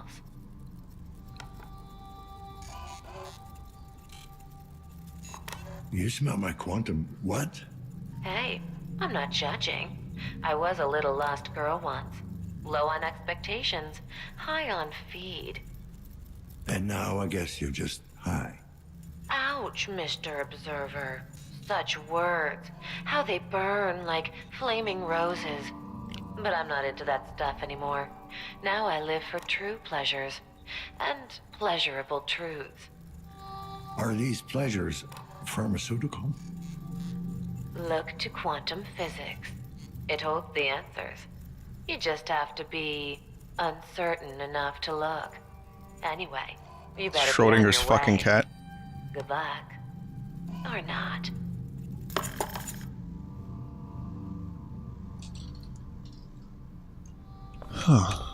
You smell my quantum what? Hey, I'm not judging. I was a little lost girl once. Low on expectations, high on feed. And now I guess you're just high. Ouch, Mr. Observer. Such words. How they burn like flaming roses. But I'm not into that stuff anymore. Now I live for true pleasures and pleasurable truths. Are these pleasures pharmaceutical? Look to quantum physics. It holds the answers. You just have to be uncertain enough to look. Anyway, you better be on Schrodinger's your fucking way. cat. Good luck. Or not. Huh.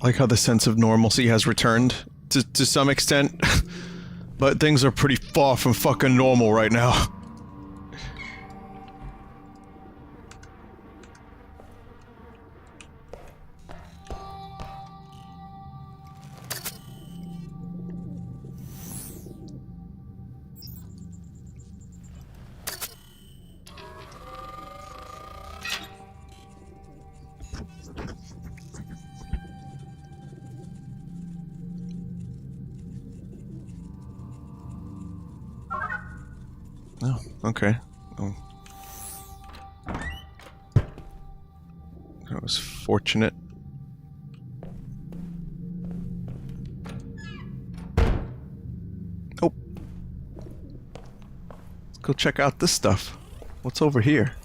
I like how the sense of normalcy has returned to some extent. But things are pretty far from fucking normal right now. Oh, okay. Oh. That was fortunate. Oh. Let's go check out this stuff. What's over here?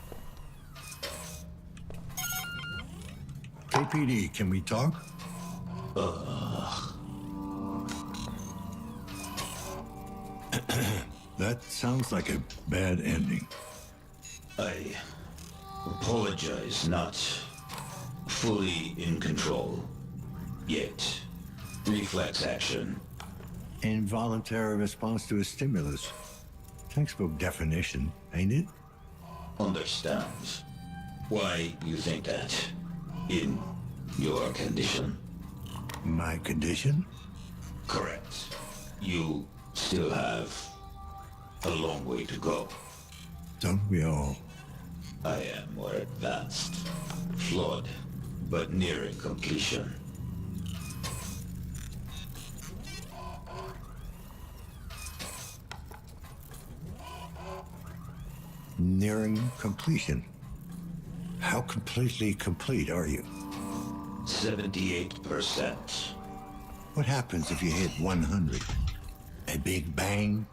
KPD, can we talk? That sounds like a bad ending. I apologize, not fully in control yet. Reflex action. Involuntary response to a stimulus. Textbook definition, ain't it? Understand why you think that in your condition. My condition? Correct. You still have a long way to go. Don't we all? I am more advanced, flawed, but nearing completion. Nearing completion. How completely complete are you? 78%. What happens if you hit 100? A big bang?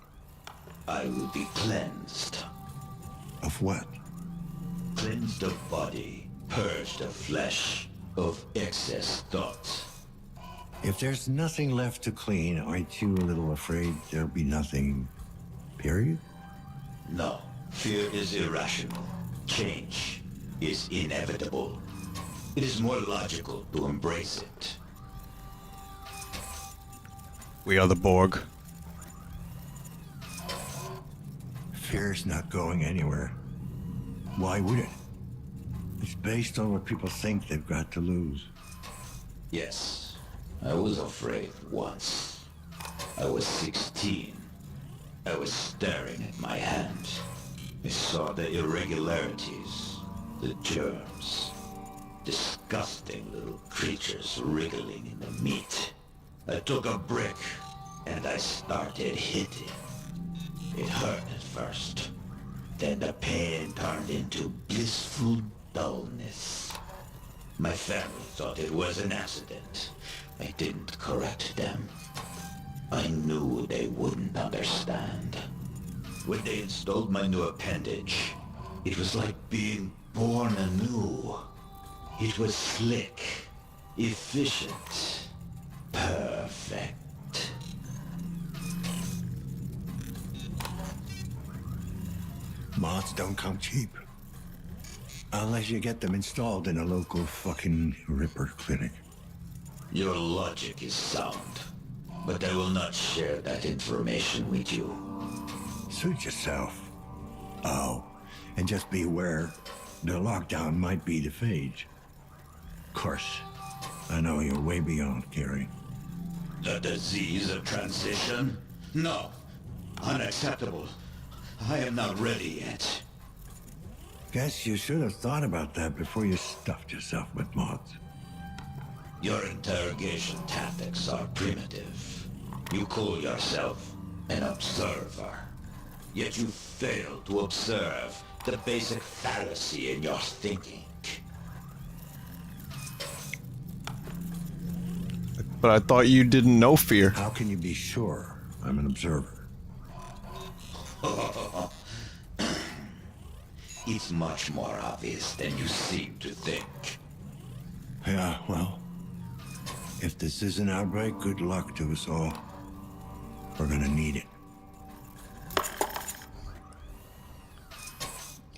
I will be cleansed. Of what? Cleansed of body, purged of flesh, of excess thoughts. If there's nothing left to clean, aren't you a little afraid there'll be nothing, period? No, fear is irrational. Change is inevitable. It is more logical to embrace it. We are the Borg. Fear's not going anywhere. Why would it? It's based on what people think they've got to lose. Yes, I was afraid once. I was 16. I was staring at my hand. I saw the irregularities, the germs. Disgusting little creatures wriggling in the meat. I took a brick and I started hitting. It hurt at first. Then the pain turned into blissful dullness. My family thought it was an accident. I didn't correct them. I knew they wouldn't understand. When they installed my new appendage, it was like being born anew. It was slick, efficient, perfect. Mods don't come cheap. Unless you get them installed in a local fucking Ripper clinic. Your logic is sound, but I will not share that information with you. Suit yourself. Oh, and just be aware, the lockdown might be the phage. Of course, I know you're way beyond caring. The disease of transition? No. Unacceptable. I am not ready yet. Guess you should have thought about that before you stuffed yourself with mods. Your interrogation tactics are primitive. You call yourself an observer. Yet you fail to observe the basic fallacy in your thinking. But I thought you didn't know fear. How can you be sure I'm an observer? It's much more obvious than you seem to think. Yeah, well, if this is an outbreak, good luck to us all. We're gonna need it.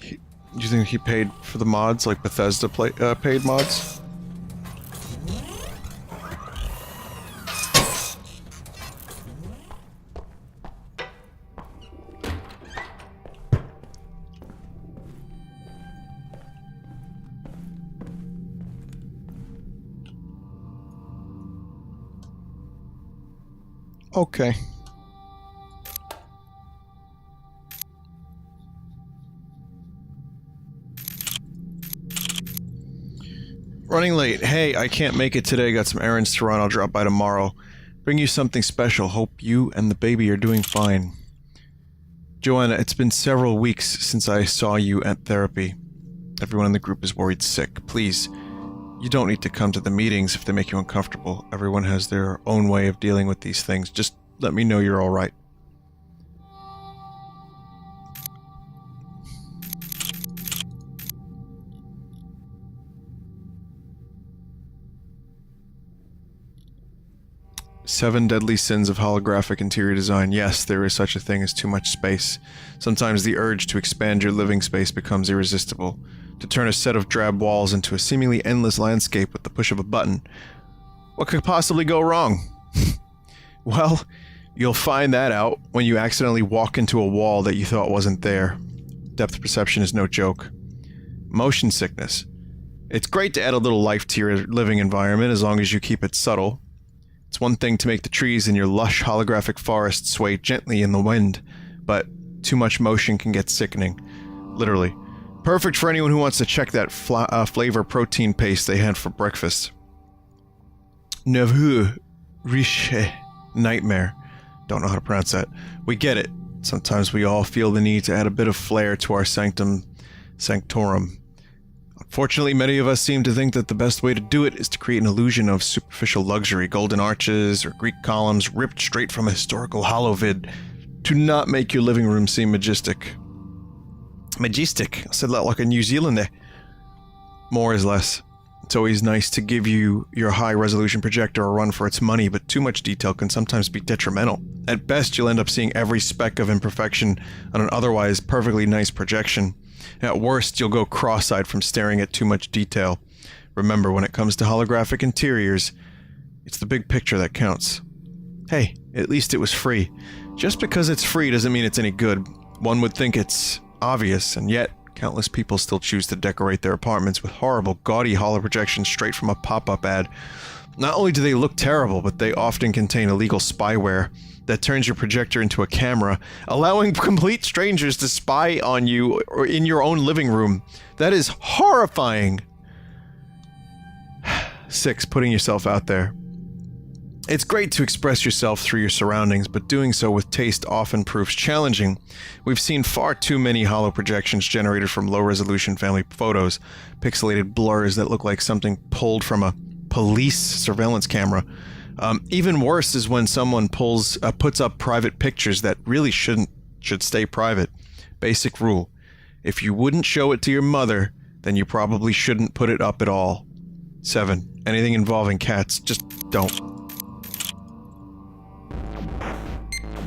Do you think he paid for the mods, like Bethesda paid mods? Okay. Running late. Hey, I can't make it today. Got some errands to run. I'll drop by tomorrow. Bring you something special. Hope you and the baby are doing fine. Joanna, it's been several weeks since I saw you at therapy. Everyone in the group is worried sick. Please, you don't need to come to the meetings if they make you uncomfortable. Everyone has their own way of dealing with these things. Just let me know you're all right. Seven deadly sins of holographic interior design. Yes, there is such a thing as too much space. Sometimes the urge to expand your living space becomes irresistible. To turn a set of drab walls into a seemingly endless landscape with the push of a button. What could possibly go wrong? Well, you'll find that out when you accidentally walk into a wall that you thought wasn't there. Depth perception is no joke. Motion sickness. It's great to add a little life to your living environment as long as you keep it subtle. It's one thing to make the trees in your lush holographic forest sway gently in the wind, but too much motion can get sickening. Literally. Perfect for anyone who wants to check that flavor protein paste they had for breakfast. Neveu riche nightmare. Don't know how to pronounce that. We get it. Sometimes we all feel the need to add a bit of flair to our sanctum sanctorum. Unfortunately, many of us seem to think that the best way to do it is to create an illusion of superficial luxury, golden arches or Greek columns ripped straight from a historical holovid to not make your living room seem majestic. Majestic. I said that like a New Zealander. More is less. It's always nice to give you your high-resolution projector a run for its money, but too much detail can sometimes be detrimental. At best, you'll end up seeing every speck of imperfection on an otherwise perfectly nice projection. At worst, you'll go cross-eyed from staring at too much detail. Remember, when it comes to holographic interiors, it's the big picture that counts. Hey, at least it was free. Just because it's free doesn't mean it's any good. One would think it's obvious, and yet countless people still choose to decorate their apartments with horrible, gaudy holo projections straight from a pop-up ad. Not only do they look terrible, but they often contain illegal spyware that turns your projector into a camera, allowing complete strangers to spy on you or in your own living room. That is horrifying. 6. Putting yourself out there. It's great to express yourself through your surroundings, but doing so with taste often proves challenging. We've seen far too many holo projections generated from low-resolution family photos, pixelated blurs that look like something pulled from a police surveillance camera. Even worse is when someone puts up private pictures that really should stay private. Basic rule. If you wouldn't show it to your mother, then you probably shouldn't put it up at all. 7. Anything involving cats, just don't.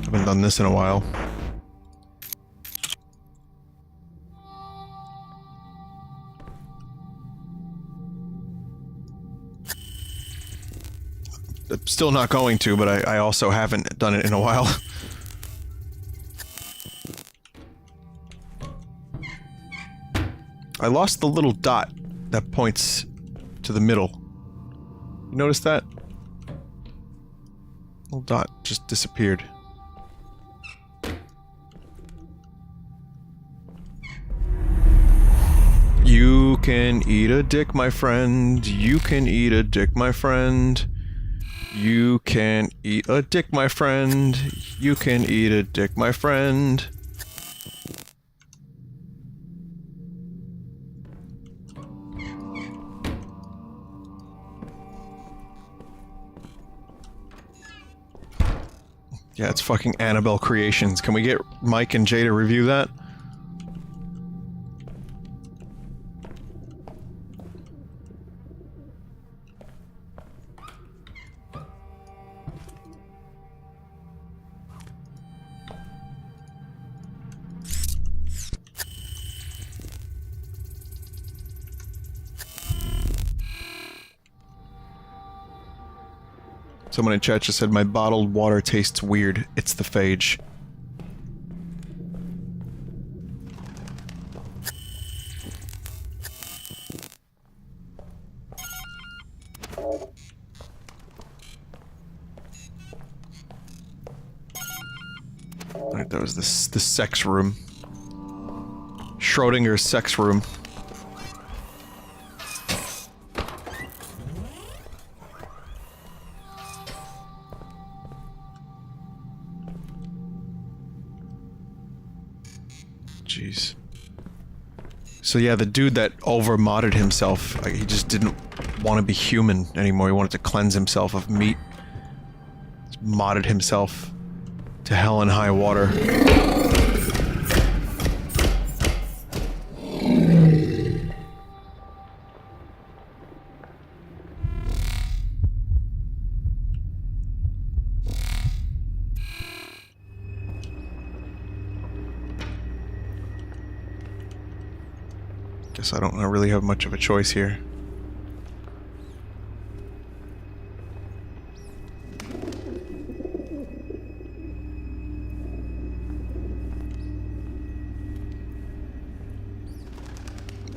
Haven't done this in a while. Still not going to, but I also haven't done it in a while. I lost the little dot that points to the middle. You notice that? Little dot just disappeared. can eat a dick, my friend. You can eat a dick, my friend. You can eat a dick, my friend. You can eat a dick, my friend. Yeah, it's fucking Annabelle Creations. Can we get Mike and Jay to review that? Someone in chat just said, my bottled water tastes weird. It's the phage. Alright, that was the sex room. Schrodinger's sex room. Jeez. So yeah, the dude that over-modded himself, like, he just didn't want to be human anymore. He wanted to cleanse himself of meat. He's modded himself to hell and high water. Guess I don't really have much of a choice here.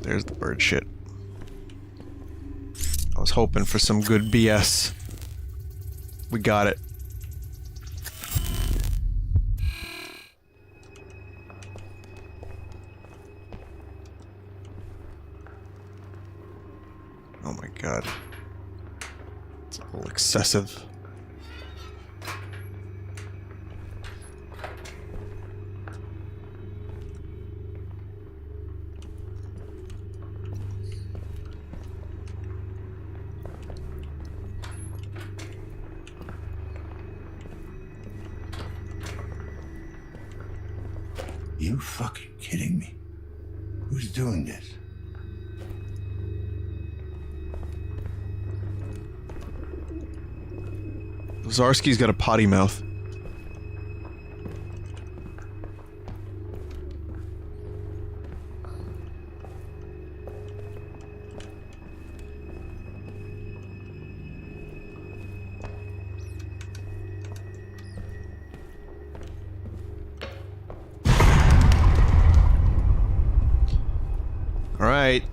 There's the bird shit. I was hoping for some good BS. We got it. Oh my god. It's a little excessive. You fucking kidding me? Who's doing this? Zarski's got a potty mouth. Alright.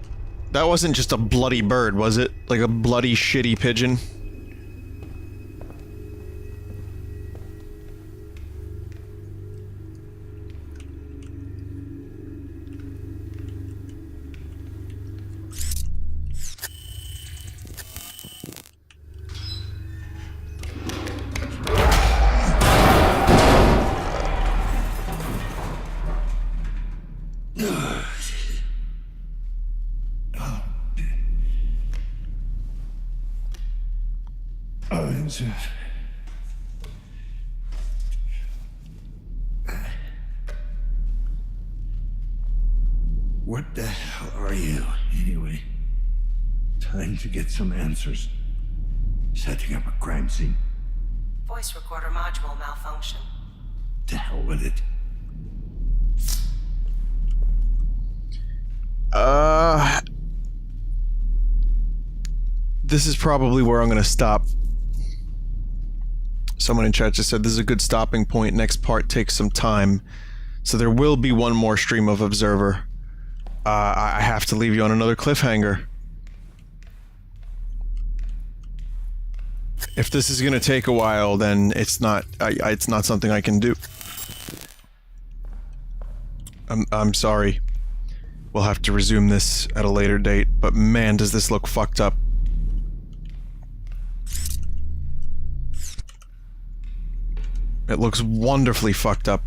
That wasn't just a bloody bird, was it? Like a bloody, shitty pigeon? What the hell are you, anyway? Time to get some answers. Setting up a crime scene. Voice recorder module malfunction. To hell with it. This is probably where I'm gonna stop. Someone in chat just said this is a good stopping point. Next part takes some time. So there will be one more stream of Observer. I have to leave you on another cliffhanger. If this is gonna take a while, then it's not something I can do. I'm sorry. we'll have to resume this at a later date. But man, does this look fucked up. It looks wonderfully fucked up.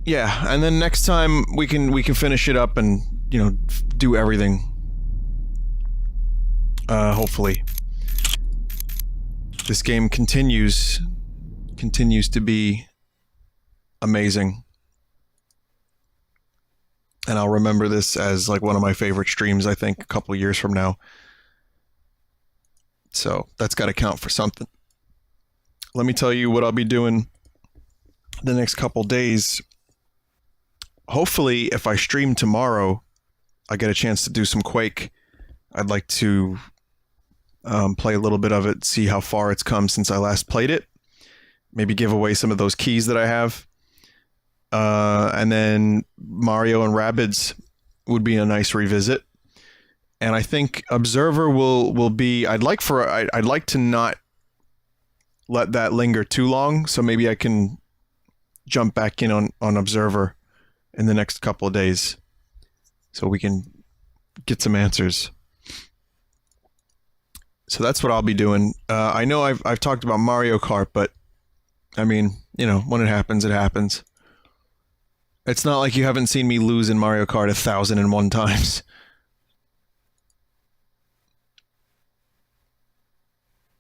Yeah, and then next time we can finish it up and, you know, do everything. Hopefully. This game continues to be amazing. And I'll remember this as like one of my favorite streams, I think, a couple years from now. So that's got to count for something. Let me tell you what I'll be doing the next couple days. Hopefully, if I stream tomorrow, I get a chance to do some Quake. I'd like to play a little bit of it, see how far it's come since I last played it. Maybe give away some of those keys that I have. And then Mario and Rabbids would be a nice revisit. And I think Observer will be... I'd like to not let that linger too long, so maybe I can jump back in on Observer in the next couple of days so we can get some answers. So that's what I'll be doing. I know I've talked about Mario Kart, but I mean, you know, when it happens, it happens. It's not like you haven't seen me lose in Mario Kart 1,001 times.